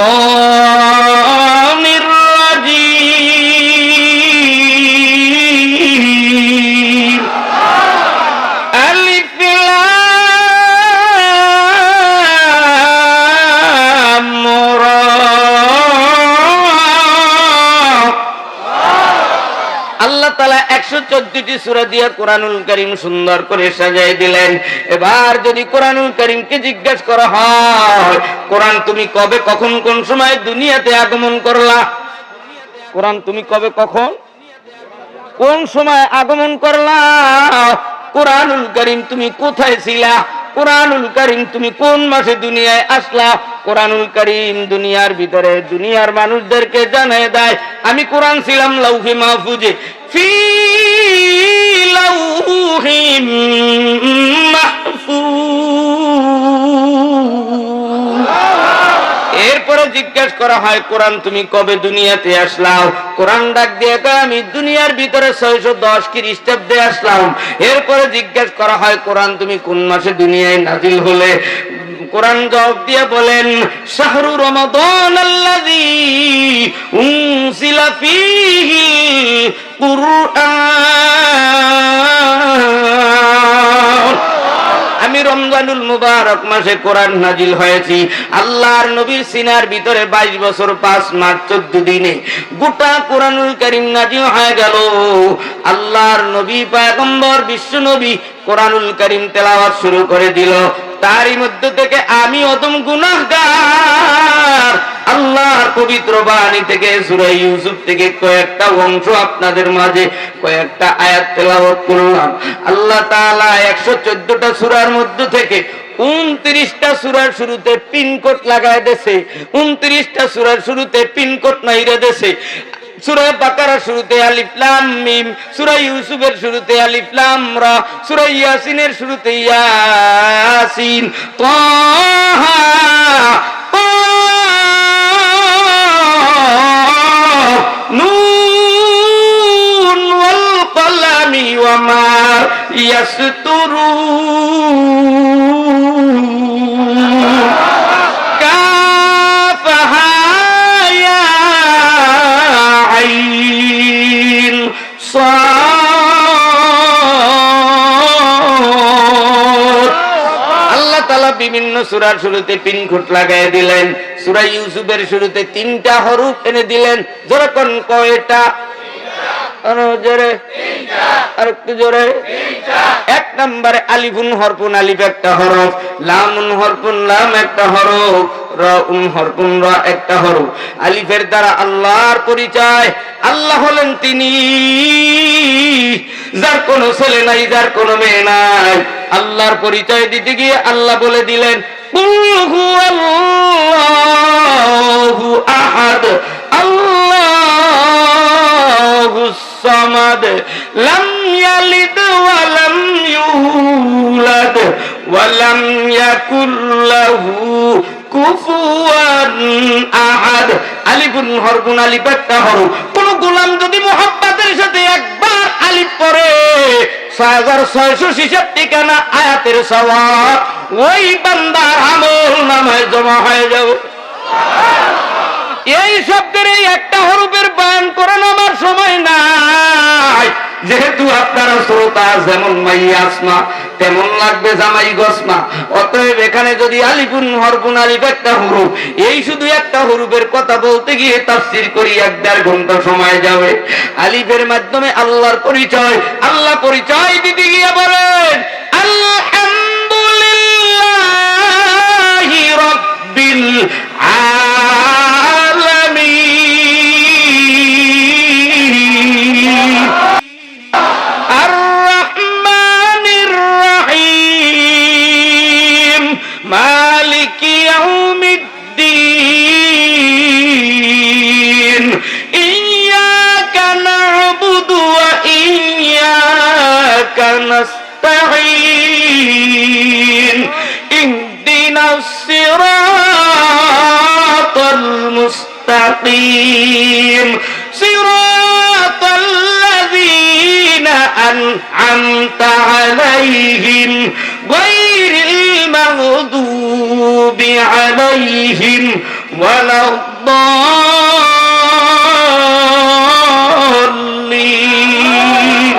114টি সূরা দিয়ে কোরআনুল কারীম সুন্দর করে সাজিয়ে দিলেন। এবার যদি কোরআনুল কারীমকে জিজ্ঞেস করা হয়, কোরআন তুমি কবে কখন কোন সময় দুনিয়াতে আগমন করলা? কোরআন তুমি কবে কখন কোন সময় আগমন করলা? কোরআনুল কারীম তুমি কোথায় ছিলা? কোরআনুল কারীম তুমি কোন মাসে দুনিয়ায় আসলা? কোরআনুল কারীম দুনিয়ার ভিতরে দুনিয়ার মানুষদেরকে জানিয়ে দেয়, আমি কোরআন ছিলাম লাউহে মাহফুজে, ফি লাউহিম মাহফুজ। এরপরে জিজ্ঞেস করা হয়, কোরআন তুমি কবে দুনিয়াতে আসলাম? কোরআন ডাক দিয়ে কয়, আমি দুনিয়ার ভিতরে 610 খ্রিস্টাব্দে আসলাম। এরপরে জিজ্ঞেস করা হয়, কোরআন তুমি কোন মাসে দুনিয়ায় নাজিল হলে? কোরআন জবাব দিয়ে বলেন, শাহরু রমাদান আল্লাযী উনজিলা ফীহিল কুরআন। আমি রমজানুল মুবারক মাসে কোরআন নাজিল হয়েছি। আল্লাহর নবীর সিনার ভিতরে 22 বছর 5 মাস 14 দিনে গোটা কোরআনুল কারীম নাজিল হয়ে গেল। আল্লাহর নবী পয়গম্বর বিশ্ব নবী কোরআনুল কারীম তেলাওয়াত শুরু করে দিল। তারই মধ্য থেকে আমি অদম গুনাহগার আল্লাহর পবিত্র বাণী থেকে সূরা ইউসুফ থেকে কয়েকটা অংশ আপনাদের মাঝে কয়েকটা আয়াত তেলাওয়াত করলাম। আল্লাহ তাআলা 114টা সূরার মধ্য থেকে 29টা সূরার শুরুতে পিনকোড লাগায় দেছে, 29টা সূরার শুরুতে পিনকোড নাইরা দেছে। সূরা বাকারার শুরুতে আলিফ লাম মিম, সূরা ইউসুফের শুরুতে আলিফ লাম রা, সূরা ইয়াসিনের শুরুতে ইয়াসিন, তাহা নুন ওয়াল কলামি ওয়া মা ইয়াসতুরুন, কাফহা ইয়া আইন সাদ। আল্লাহ তাআলা বিভিন্ন সূরার শুরুতে পিনকোড লাগায় দিলেন। সূরা ইউসুফের শুরুতে 3টা হরফ এনে দিলেন। জোরে কোন কয়টা? জোরে, আর একটু জোরে। 1 নম্বরে আলিফুন হরফুন, আলিফ একটা হরফ, লামুন হরফুন, লাম একটা হরফ, রাউন হরফুন, রা একটা হরফ। আলিফের দ্বারা আল্লাহর পরিচয়। আল্লাহ হলেন তিনি, যার কোনো ছেলে নাই, যার কোনো মেয়ে নাই। আল্লাহর পরিচয় দিতে গিয়ে আল্লাহ বলে দিলেন, কুল হুয়াল্লাহু আহাদ, আল্লাহুস সামাদ, লাম ইয়ালিদ ওয়া লাম ইউলাদ ওয়া লাম ইয়াকুল লাহু কুফুয়ান আহাদ। আলিফুন হরফুন, আলিফ একটা হরফ। কোন গোলাম যদি মুহাব্বতের সাথে একবার আলিফ পড়ে 6600 ঠিকানা আয়াতের সওয়াব ওই বান্দার আমল নামায় জমা হয়ে যাবে। এই শব্দের এই একটা হরফের বয়ান করার আমার সময় নাই, যেহেতু আপনারা শ্রোতা, যেমন মাইয়া আসমা তেমন লাগবে জামাই গসমা। অতএব এখানে যদি আলিফুন হরফুন, আলিফ একটা হরফ, এই শুধু একটা হরফের কথা বলতে গিয়ে তাফসীর করি 1.5 ঘন্টা সময় যাবে। আলিফের মাধ্যমে আল্লাহর পরিচয়। আল্লাহ পরিচয় দিতে গিয়ে বলেন, আলহামদুলিল্লাহি রাব্বিল আলামিন, আর-রাহমানির রাহিম, মালিকি ইয়াউমিদ্দিন, ইয়্যাকা না'বুদু ওয়া ইয়্যাকা নাস্তাঈন, ইহদিনাস সিরাতাল মুস্তাকিম, সিরাতাল লাযীনা আন'আমতা আলাইহিম গায়রিল মাগদুবি আলাইহিম ওয়ালাদ-দাল্লিন।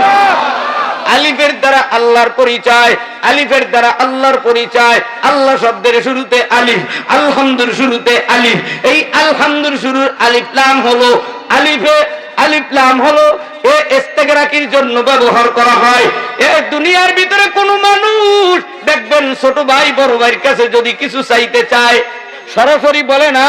আলিফের দ্বারা আল্লাহর পরিচয়। আলিফের দ্বারা আল্লাহর পরিচয়। আল্লাহ শব্দের শুরুতে আলিফ, আলহামদুর শুরুতে আলিফ। এই আলহামদুর শুরুর আলিফ লাম হলো, আলিফে আলিফ লাম হলো এ ইস্তেগরাকির জন্য ব্যবহার করা হয়। এই দুনিয়ার ভিতরে কোন মানুষ দেখবেন ছোট ভাই বড় ভাইয়ের কাছে যদি কিছু চাইতে চায় সরাসরি বলে না,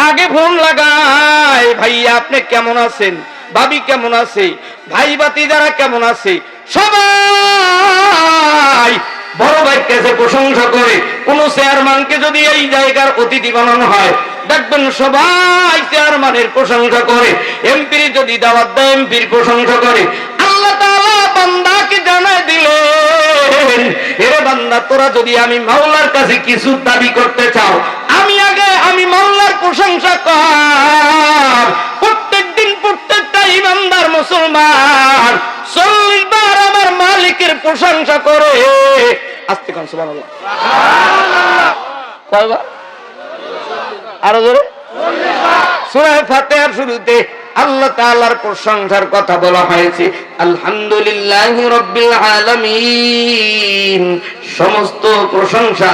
আগে ফোন লাগায়, ভাইয়া আপনি কেমন আছেন, ভাবি কেমন আছে, ভাই বাতি যারা কেমন আছে, সবাই বড় ভাইয়ের কাছে প্রশংসা করে। কোন চেয়ারম্যানকে যদি এই জায়গার অতিথি বানানো হয় দেখবেন সবাই চেয়ারম্যানের প্রশংসা করে। এমপির যদি দাওয়াত দেয় এমপির প্রশংসা করে। আল্লাহ তাআলা বান্দাকে জানায় দিলেন, এরে বান্দা তোরা যদি আমি মাওলার কাছে কিছু দাবি করতে চাও আমি মাওলার প্রশংসা কর। প্রত্যেকদিন প্রত্যেকটা ইমানদার মুসলমান 40 বার আমার মালিকের প্রশংসা করে। আস্তে কোন সুবহানাল্লাহ, কয়বার? আরো জোরে। সূরা ফাতিহার শুরুতে আল্লাহ তাআলার প্রশংসার কথা বলা হয়েছে, আলহামদুলিল্লাহি রাব্বিল আলামিন। সমস্ত প্রশংসা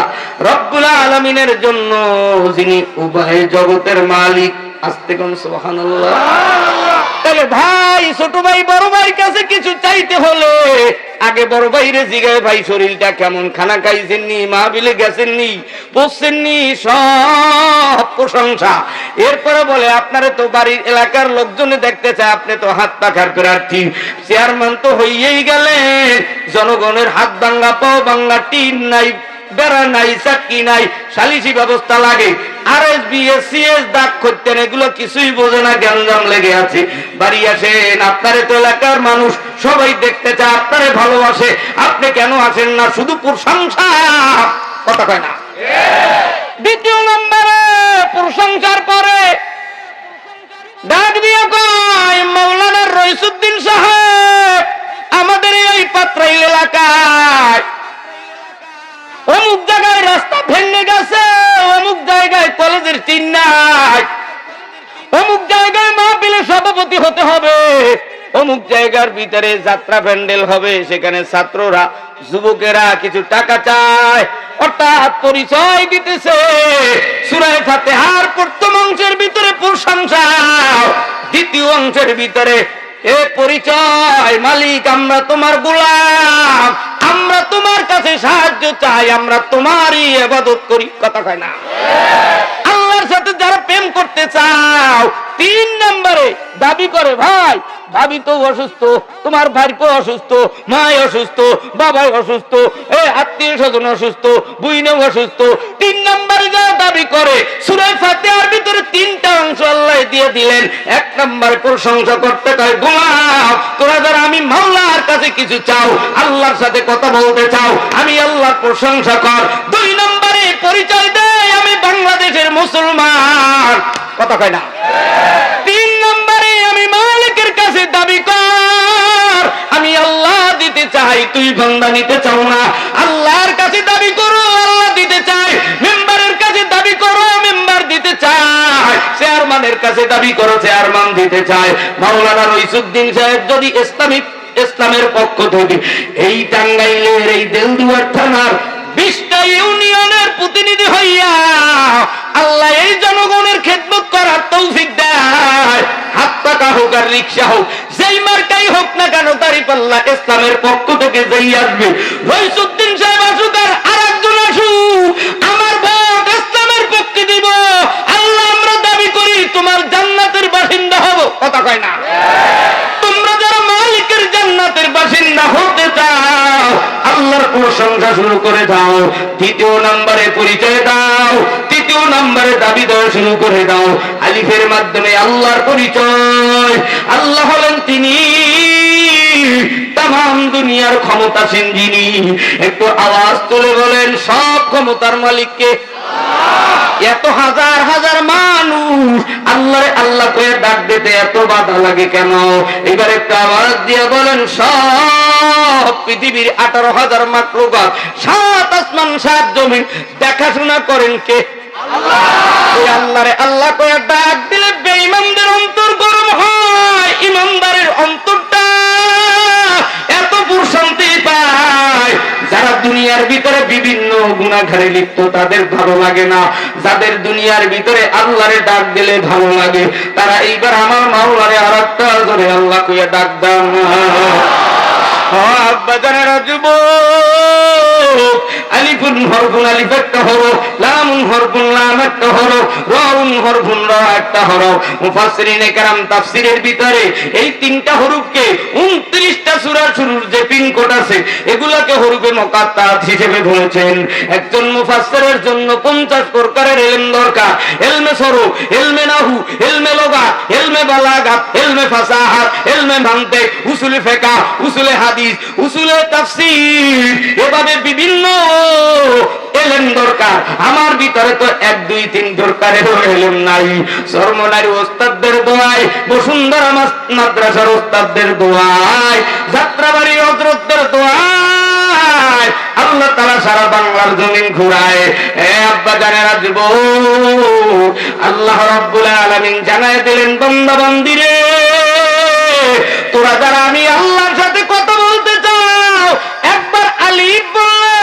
রব্বুল আলামিনের জন্য, যিনি উভয় জগতের মালিক। আস্তে কোন সুবহানাল্লাহ। তাহলে ভাই ছোট ভাই বড় ভাইয়ের কাছে কিছু চাইতে হলে আগে বড় ভাইরে জিগায়, ভাই শরীরটা কেমন, খানা খাইছেননি, মাহফিলে গেছেননি, বসছেননি, সব প্রশংসা। এরপরে বলে আপনারে তো বাড়ির এলাকার লোকজনে দেখতে চায়, আপনি তো হাত পাখার প্রার্থী, চেয়ারম্যান তো হইয়েই গেলেন, জনগণের হাত ভাঙ্গা পাও ভাঙ্গা, টিন নাই, বেড়া নাই, চাকরি নাই, সালিসি ব্যবস্থা লাগে, RSBSCS দাগ করতেন, এগুলো কিছুই বোঝে না, গ্যাঞ্জাম লেগে আছে। বাড়ি আসেন, আপনারে তো এলাকার মানুষ সবাই দেখতে চায়, আপনারে ভালোবাসে, আপনি কেন আসেন না? শুধু প্রশংসা, কথা কয় না। দ্বিতীয় নম্বরে প্রশংসার পরে ডাক দিয়ে কয়, মাওলানা রইসুদ্দিন সাহেব আমাদের এই পাত্রাইল এলাকায় অমুক জায়গায় রাস্তা ভেঙে গেছে, অমুক জায়গায় কলেজের চিন নাই, অমুক জায়গায় মাহফিলে সভাপতি হতে হবে, অমুক জায়গার ভিতরে যাত্রা প্যান্ডেল হবে, সেখানে ছাত্ররা যুবকেরা কিছু টাকা চায়, অর্থাৎ পরিচয় দিতেছে। সূরা ফাতিহার প্রথম অংশের ভিতরে প্রশংসা, দ্বিতীয় অংশের ভিতরে এ পরিচয়, মালিক আমরা তোমার গোলাম, আমরা তোমার কাছে সাহায্য চাই, আমরা তোমারই ইবাদত করি। কথা কয় না। আল্লাহর সাথে যারা প্রেম করতে চাও 3 নম্বরে দাবি করে, ভাই ভাবি তো অসুস্থ, তোমার ভাইপো অসুস্থ, মায় অসুস্থ, বাবাই অসুস্থ, আত্মীয় স্বজন অসুস্থ, বুইনেও অসুস্থ। 3 নম্বরে যারা দাবি করে, সূরা ফাতিহার ভিতরে 3টা অংশ আল্লাহ দিয়ে দিলেন। 1 নম্বরে প্রশংসা করতে কয়, গোলাম তোরা যারা আমি মাওলার কাছে কিছু চাও, আল্লাহর সাথে কথা বলতে চাও, আমি আল্লাহর প্রশংসা কর। 2 নম্বরে পরিচয় দেয়, আমি বাংলাদেশের মুসলমান। কথা কয় না। 3 নম্বরে আমি মালিকের কাছে দাবি কর, আমি আল্লাহ দিতে চাই, তুই বান্দা নিতে চাও না। আল্লাহর কাছে দাবি করো, আল্লাহ দিতে চাই। মেম্বারের কাছে দাবি করো, মেম্বার দিতে চাই। চেয়ারম্যানের কাছে দাবি করো, চেয়ারম্যান দিতে চায়। মাওলানা রইসুদ্দিন সাহেব যদি ইসলামের পক্ষ থেকে এই টাঙ্গাইলের এই দেলদুয়ার থানার 20টা ইউনিয়নের প্রতিনিধি হইয়া আল্লাহ এই জনগণের খেদমত করার তৌফিক দেয়, হাত পাকা হোক আর রিক্সা হোক, যেই মার্কাই হোক না কেন, দাঁড়িপাল্লা ইসলামের পক্ষ থেকে যেই আসবে, রইসুদ্দিন সাহেব আসুক আর আরেকজন আসুক, আমার ভোট ইসলামের পক্ষে দিব। আল্লাহ আমরা দাবি করি তোমার জান্নাতের বাসিন্দা হব। কথা কয় না। তোমরা যারা মালিকের জান্নাতের বাসিন্দা হতে চাও, আল্লাহর প্রশংসা শুরু করে দাও। 2 নম্বরে পরিচয় দাও, 3 নম্বরে দাবি দেওয়া শুরু করে দাও। আলিফের মাধ্যমে আল্লাহর পরিচয়। আল্লাহ হলেন তিনি তাম দুনিয়ার ক্ষমতাসীন যিনি। একটু আওয়াজ তুলে বলেন, সব ক্ষমতার মালিককে। এত হাজার হাজার মানুষ আল্লাহরে আল্লাহ করে ডাক দিতে এত বাধা লাগে কেন? এবার একটু আওয়াজ দিয়ে বলেন, সব পৃথিবীর 18,000 মাখলুকাত, 7 আসমান 7 জমিন দেখাশোনা করেন কে? আল্লাহ। এই আল্লাহরে আল্লাহ করে ডাক দিলে বেঈমানদের অন্তর গরম হয়, ইমানদারের অন্তরটা এত প্রশান্তি পায়। যারা দুনিয়ার ভিতরে বিভিন্ন গুনাহ গুনাহগারে লিপ্ত তাদের ভালো লাগে না। যাদের দুনিয়ার ভিতরে আল্লাহরে ডাক দিলে ভালো লাগে, তারা এইবার আমার মাওলারে আরেকটা জোরে আল্লাহ কইয়া ডাক দেন। আব্বা জানেরা যুবক, আলিফুন হরফুন আলিফ একটা হরফ, লামুন হরফুন লাম একটা হরফ, রাউন হরফুন রা একটা হরফ। মুফাসসিরিনে কেরাম তাফসীরের ভিতরে এই তিনটা হরফকে 29টা সূরার শুরুর যে পিনকোড আছে এগুলাকে হরফে মুকাত্তাত হিসেবে বলেছেন। একজন মুফাসসিরের জন্য 50 প্রকারের ইলম দরকার। ইলমে সরফ, ইলমে নাহু, ইলমে লুগাত, ইলমে বালাগাত, ইলমে ফাসাহাত, ইলমে মানতিক, উসুলে ফিকহ, উসুলে হাদিস, উসুলে তাফসীর, এভাবে বিভিন্ন এলেম দরকার। আমার ভিতরে তো 1 2 3 দরকারের এলেম নাই। সরমনারি ওস্তাদদের দোয়ায়, বসুন্ধরা মাদ্রাসার ওস্তাদদের দোয়ায়, যাত্রাবাড়ি হযরতদের দোয়ায় আল্লাহ তাআলা সারা বাংলার জমিন ঘুরায়। এ আব্বা জানেরা যুবক, আল্লাহ রাব্বুল আলামিন জানায় দিলেন, বান্দা বান্দিরে, তোরা যারা আমি আল্লাহর সাথে কথা বলতে চাও, একবার আলিফ বললে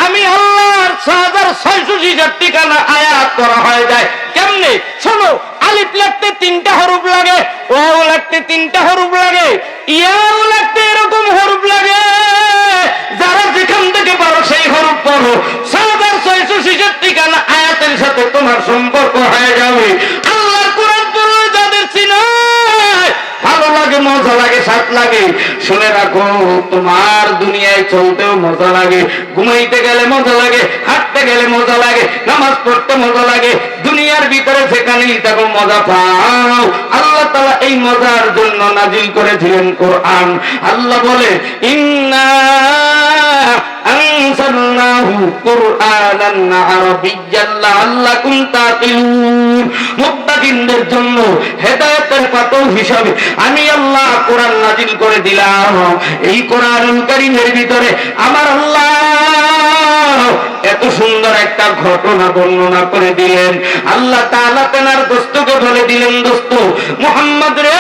আমি আল্লাহর 6666 ঠিকানা আয়াত করা হয়ে যায়। কেমনে? শোনো, আলিফ লিখতে 3টা হরফ লাগে, ওয়াও লিখতে 3টা হরফ লাগে, ইয়াও লিখতে এরকম হরফ লাগে। যারা যেখান থেকে পারো সেই হরফ পড়ো, 6666 ঠিকানা আয়াতের সাথে তোমার সম্পর্ক হয়ে যাবে। আল্লাহর কোরআন পড়লে যাদের চিনায় ভালো লাগে, মজা লাগে, স্বাদ লাগে, শুনে রাখো, তোমার দুনিয়ায় চলতেও মজা লাগে, ঘুমাইতে গেলে মজা লাগে, হাঁটতে গেলে মজা লাগে, নামাজ পড়তে মজা লাগে, দুনিয়ার ভিতরে যেখানেই থাকো মজা পাও। আল্লাহ তাআলা এই মজার জন্য নাজিল করেছিলেন কোরআন। আল্লাহ বলে, ইন্না আনসালনাহু কুরআনান আরাবিয়্যান লাআল্লাকুম তাকিলুন। মুত্তাকিনদের জন্য হেদায়েতের পাথর হিসাবে আমি আল্লাহ কোরআন নাজিল করে দিলাম। এই কোরআনুল কারীমের ভিতরে আমার আল্লাহ এত সুন্দর একটা ঘটনা বর্ণনা করে দিলেন। আল্লাহ তাআলা তার দোস্তকে বলে দিলেন, দোস্ত মুহাম্মদ রে,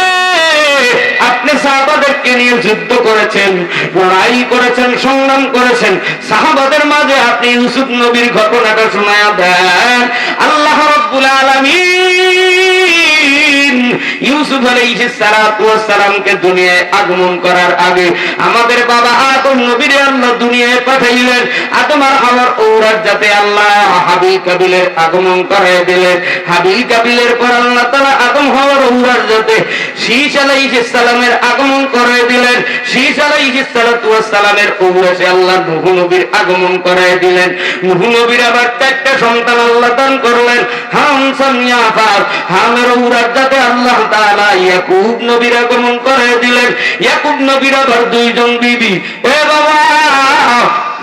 আপনি সাহাবাদেরকে নিয়ে যুদ্ধ করেছেন, লড়াই করেছেন, সংগ্রাম করেছেন, সাহাবাদের মাঝে আপনি ইউসুফ নবীর ঘটনাটা শোনায়া দেন। আল্লাহ রাব্বুল আলামিন ইউসুফ আলাইহিস সালাতু ওয়াস সালামকে দুনিয়ায় আগমন করার আগে আমাদের বাবা আদম নবীরে আল্লাহ দুনিয়ায় পাঠাইলেন। আদম আর হাওয়ার ঔরত যাতে আল্লাহ হাবিল কাবিলের আগমন করায় দিলেন। হাবিল কাবিলের পর আল্লাহ তাআলা আদম হাওয়ার ঔরত যাতে শীশ আলাইহিস সালামের আগমন করায় দিলেন। শীশ আলাইহিস সালাতু ওয়াস সালামের ঔরতে আল্লাহ নূহ নবীর আগমন করায় দিলেন। নূহ নবীর আবার 4টা সন্তান আল্লাহ দান করলেন, হাম, শাম, ইয়াফার। হামের ঔরত যাতে আল্লাহ তাআলা ইয়াকুব নবীর আগমন করায় দিলেন। ইয়াকুব নবীর আবার 2 জন বিবি। এ বাবা,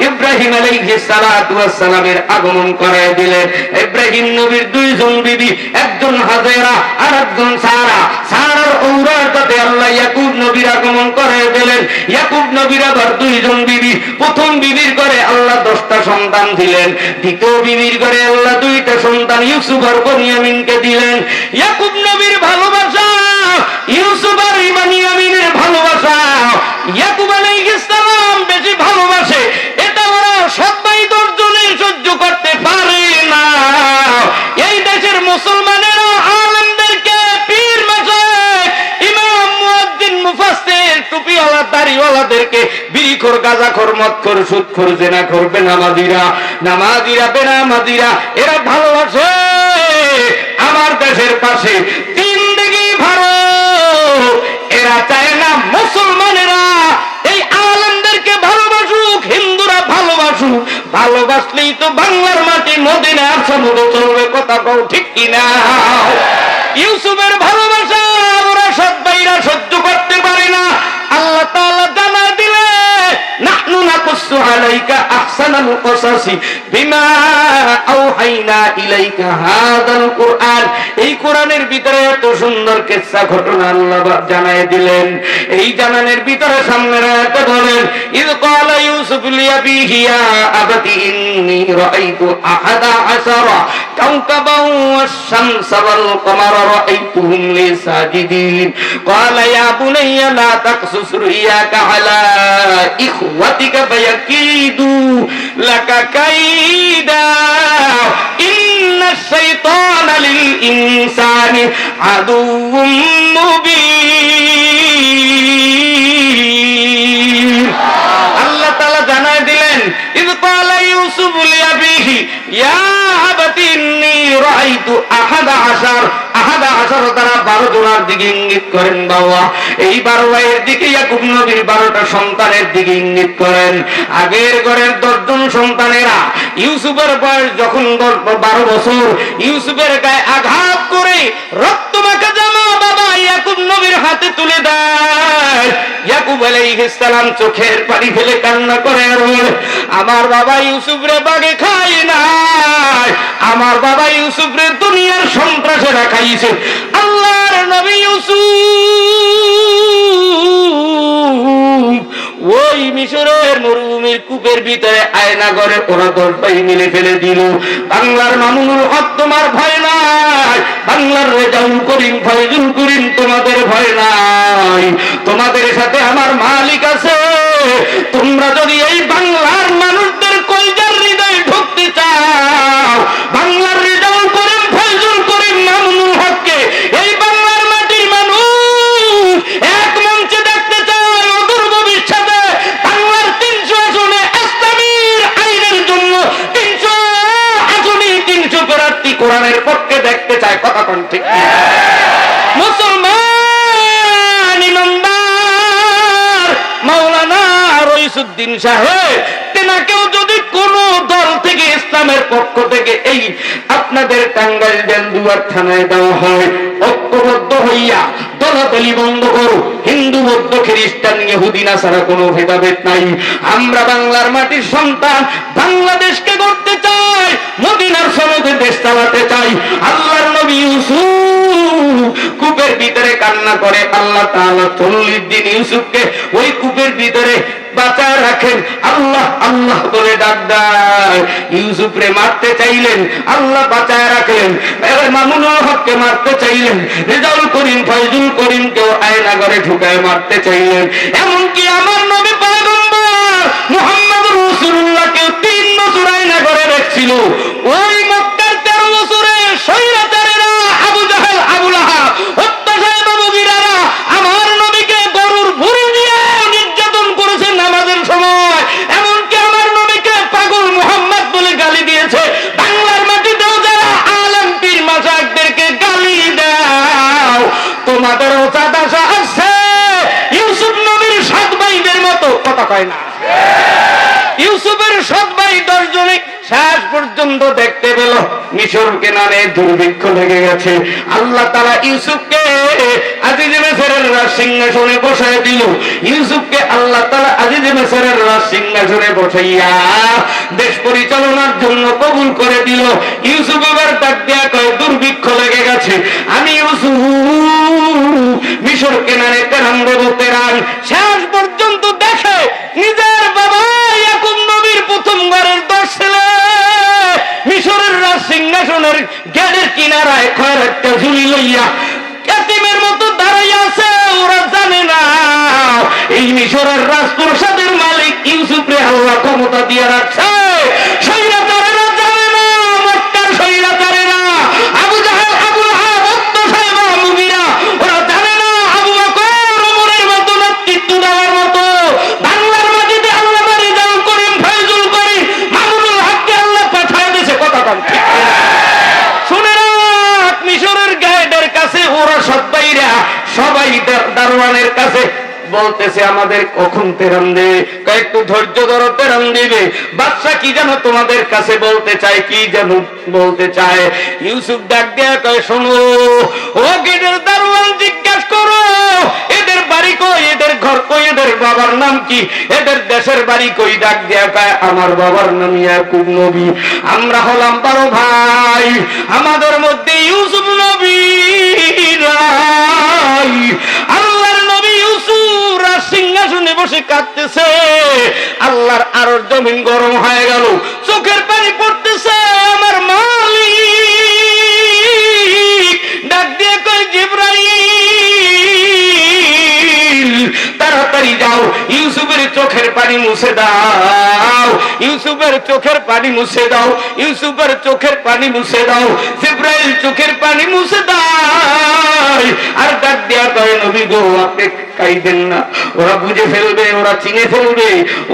ইব্রাহিম আলাইহিস সালাতু ওয়াস সালামের আগমন করায় দিলেন। ইব্রাহিম নবীর 2 জন বিবি, একজন হাজেরা আর একজন সারা। সারার ঔরতে আল্লাহ ইয়াকুব নবীর আগমন করায় দিলেন। ইয়াকুব নবীর আবার 2 জন বিবি। প্রথম বিবির ঘরে আল্লাহ 10টা সন্তান দিলেন। দ্বিতীয় বিবির ঘরে আল্লাহ 2টা সন্তান ইউসুফ আর বনিয়ামিনকে দিলেন। ইয়াকুব নবীর ভালোবাসা, ইউসুফ আর বনিয়ামিনের ভালোবাসা ইয়াকুব আলাইহিস সালাম বেশি ভালোবাসে, এটা ওরা সবাই 10 জনে সহ্য করতে পারে না। এই দেশের মুসলমানেরা আলেমদেরকে, পীর মাশায়েখ, ইমাম, মুয়াজ্জিন, মুফাসসির, টুপিওয়ালা, দাড়িওয়ালাদেরকে বিড়িখোর, গাঁজাখোর, মদখোর, সুদখোর, জিনাখোর, বেনামাজিরা, নামাজিরা, বেনামাজিরা এরা ভালোবাসে। আমার দেশের পাশে 3 দিকে ভারত, এরা চায় না মুসলমানেরা এই আলেমদেরকে ভালোবাসুক, হিন্দুরা ভালোবাসুক। ভালোবাসলেই তো বাংলার মাটি মদিনার সমুদ্র চলবে, কথা বল ঠিক কিনা? ইউসুফের ভালোবাসা ওরা সবাইরা সহ্য করতে পারে না। আল্লাহ তাআলা জানা দিলে, নাহনু নাকুসু আলাইকা আহসানাল কসাসি বিমা আওহাইনা ইলাইকা হাদাল কুরআন। এই কোরআনের ভিতরে এত সুন্দর কিসসা ঘটনা আল্লাহ জানায় দিলেন। এই জানানের ভিতরে সামনের আয়াতে বলেন, ইয ক্বালা ইউসুফ লিআবিহি ইয়া আবাতি ইন্নী রাআইতু আহাদা আশারা কাওকাবান ওয়াশ-শামসা ওয়াল কমারা রাআইতুহুম লি সাজিদিন। قال يا بني لا تقصص رؤياك على إخوتك فيكيدوا لك كيدا إن الشيطان للإنسان عدو مبين আল্লাহ তাআলা জানায় দিলেন إذ قال يوسف لأبيه يا أبت إني رأيت أحد عشر তারা 12 জনের দিকে ইঙ্গিত করেন। বাবা এই 12 ভাইয়ের দিকে ইয়াকুব নবীর 12টা সন্তানের দিকে ইঙ্গিত করেন। আগের ঘরের 10 জন সন্তানেরা ইউসুফের বয়স যখন 12 বছর, ইউসুফের গায়ে আঘাত করে রক্তমাখা জামা বাবা ইয়াকুব নবীর হাতে তুলে দেয়। ইয়াকুব আলাইহিস সালাম চোখের পানি ফেলে কান্না করে আর বলে, আমার বাবা ইউসুফরে বাগে খায় না, আমার বাবা ইউসুফরে দুনিয়ার সন্ত্রাসে রাখাইছে। আল্লাহর নবী ইউসুফ ওই মিশরের মরুভূমির কূপের ভিতরে আয়না ঘরে ওরা 10 ভাই মিলে ফেলে দিল। বাংলার মামুনুল হক তোমার ভয় নাই, বাংলার রেজাউল করিম ফয়জুল করিম তোমাদের ভয় নাই, তোমাদের সাথে আমার মালিক আছে। তোমরা যদি এই বাংলার মানুষদের কলজার হৃদয়ে ঢুকতে চাও, বাংলার রেজাউল করিম ফয়জুল করিম মামুনুল হককে এই বাংলার মাটির মানুষ এক মঞ্চে দেখতে চায়, অদূর ভবিষ্যতে বাংলার 300 আসনে ইসলামীর আইনের জন্য 300 আসনে 300 প্রার্থী কোরআনের পক্ষে দেখতে চায়। কথা কোন ঠিক না? মুসলমান ইমানদার মাওলানা রইসুদ্দিন সাহেব তেনাকেও যদি কোন দল থেকে ইসলামের পক্ষ থেকে এই আপনাদের টাঙ্গাইল দেলদুয়ার থানায় দেওয়া হয়, ঐক্যবদ্ধ হইয়া দলাদলি বন্ধ করো। হিন্দু বৌদ্ধ খ্রিস্টান ইহুদি নাসারা কোনো ভেদাভেদ নাই। আমরা বাংলার মাটির সন্তান, বাংলাদেশকে গড়তে চাই, মদিনার সনদে দেশ চালাতে চাই। আল্লাহর নবী ইউসুফ কূপের ভিতরে কান্না করে, আল্লাহ তাআলা 40 দিন ইউসুফকে ওই কূপের ভিতরে বাঁচায় রাখেন। আল্লাহ আল্লাহ বলে ডাক দেয়। ইউসুফরে মারতে চাইলেন, আল্লাহ বাঁচায় রাখলেন। মামুনুল হককে মারতে চাইলেন, রেজাউল করিম ফয়জুল করিমকেও আয়না ঘরে ঢুকায় মারতে চাইলেন। এমনকি আমার নবী পয়গম্বর মুহাম্মদ রাসূলুল্লাহকে 3 বছর আয়না ঘরে রেখেছিল। ওই মক্কার 13 বছরে শয়তানেরা আবু জাহেল আবু লাহাব অত্যাচারী বাবুগিরারা আমার নবীকে গরুর ভুঁড়ি দিয়ে নির্যাতন করেছে নামাজের সময়। এমনকি আমার নবীকে পাগল মুহাম্মদ বলে গালি দিয়েছে। বাংলার মাটিতেও যারা আলেম পীর মাশায়েখদেরকে গালি দাও, তোমাদেরও চাঁদাশা আছে ইউসুফ নবীর 7 ভাইদের মতো। কথা কয় না? ইউসুফের 7 ভাই 10 জনে শেষ পর্যন্ত দেখতে পেল মিশর কেনানে দুর্ভিক্ষ লেগে গেছে। আল্লাহ তাআলা ইউসুফকে আজিজ মিসরের সিংহাসনে বসায় দিল। ইউসুফকে আল্লাহ তাআলা আজিজ মিসরের সিংহাসনে বসাইয়া দেশ পরিচালনার জন্য কবুল করে দিল। ইউসুফ এবার ডাক দিয়া কয়, দুর্ভিক্ষ লেগে গেছে, আমি ইউসুফ মিশর কেনানে তেরান দেব তেরান। শেষ পর্যন্ত দেখে নিজের বাবা ইয়াকুব নবীর প্রথম ঘরের 10 ছেলে মিশরের সিংহাসনের গেটের কিনারায় খয়ের একটা ঝুলি লইয়া এতিমের মতো দাঁড়াইয়া আছে। ওরা জানে না এই মিশরের রাজপ্রাসাদের মালিক ইউসুফরে আল্লাহ ক্ষমতা দিয়ে রাখছে। শয়তানেরা জানে না, মক্কার শয়তানেরা আবু জাহেল আবু লাহাব অত্যাচারী বাবুগিরা ওরা জানে না আবু বকর ওমরের মতো নেতৃত্ব দেওয়ার মতো বাংলার মাটিতে আল্লাহ রেজাউল করিম ফয়জুল করিম মামুনুল হককে আল্লাহ পাঠায় দিয়েছে। কথা বল ঠিক না? শুনে রাখ, মিশরের গায়েদের কাছে ওরা সবাই দারোয়ানের কাছে বলতেছে আমাদের কখন তেরান দেবে, একটু ধৈর্য ধরো, তেরান দিবে। বাদশা কি যেন তোমাদের কাছে বলতে চায়, কি যেন বলতে চায়। ইউসুফ ডাক দেয়া কয়, শোনো ও গেটের দারোয়ান, জিজ্ঞাসা করো এদের বাড়ি কই, এদের ঘর কই, এদের বাবার নাম কি, এদের দেশের বাড়ি কই। ডাক দেয়া কয়, আমার বাবার নাম ইয়াকুব নবী, আমরা হলাম 12 ভাই, আমাদের মধ্যে ইউসুফ নবী নাই। আল্লাহর নবী ইউসুফ সিংহাসনে বসে কাঁদতেছে। আল্লাহর আরশ জমিন গরম হয়ে গেল, চোখের পানি পড়তেছে। আমার মালিক ডাক দিয়ে কয়, জিবরাইল পানি মুছে দাও, ইউসুফের চোখের পানি মুছে দাও, ইউসুফের চোখের পানি মুছে দাও। জিবরাইল চোখের পানি মুছে দাও আর ডাক দেয়া কয় নবী গো আপনি কাইদেন না, ওরা বুঝে ফেলবে, ওরা চিনে ফেলবে।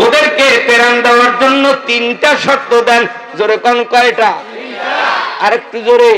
ওদেরকে তেরান দেওয়ার জন্য 3টা শর্ত দেন। জোরে কোন কয়টা? আরেকটু জোরে।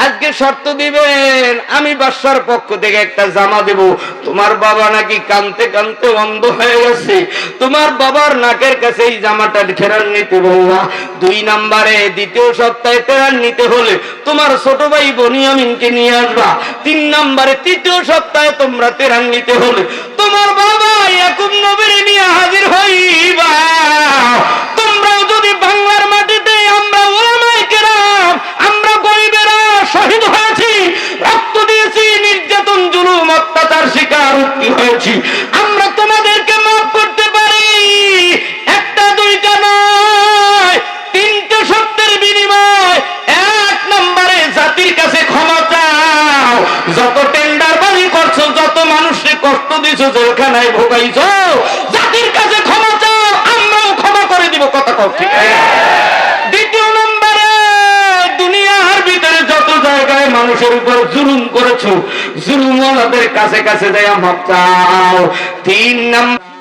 আজকে শর্ত দিবেন, আমি বাদশার পক্ষ থেকে একটা জামা দেব। তোমার বাবা নাকি কানতে কানতে অন্ধ হয়ে গেছে, তোমার বাবার নাকের কাছে এই জামাটা ফেরান নিতে বলবা। 2 নম্বরে 2য় সপ্তাহে ফেরান নিতে হলে তোমার ছোট ভাই বনিয়ামিনকে নিয়ে আসবা। 3 নম্বরে 3য় সপ্তাহে তোমরা ফেরান নিতে হলে তোমার বাবা ইয়াকুব নবীর নিয়ে হাজির হইবা। তোমরাও যদি বাংলার মাটিতে আমরা ওলামায়ে কেরাম, আমরা গরিবেরা শহীদ হয়েছি, রক্ত দিয়েছি, নির্যাতন জুলুম অত্যাচার শিকার হয়েছি, আমরা তোমাদেরকে মাফ করতে পারি। 1টা 2টা নয়, 3টে সত্যের বিনিময়। 1 নম্বরে জাতির কাছে ক্ষমা চাও। যত টেন্ডার বাজি করছো, যত মানুষকে কষ্ট দিছো, জেলখানায় ভোগাইছো, জাতির কাছে ক্ষমা চাও, আমরাও ক্ষমা করে দিব। কথা কও ঠিক আছে? 2য় নম্বরে দুনিয়ার ভিতরে যত জায়গায় মানুষের উপর জুলুম করেছো, জুলুমওয়ালাদের কাছে কাছে যায় মাপ চাও। 3 নম্বর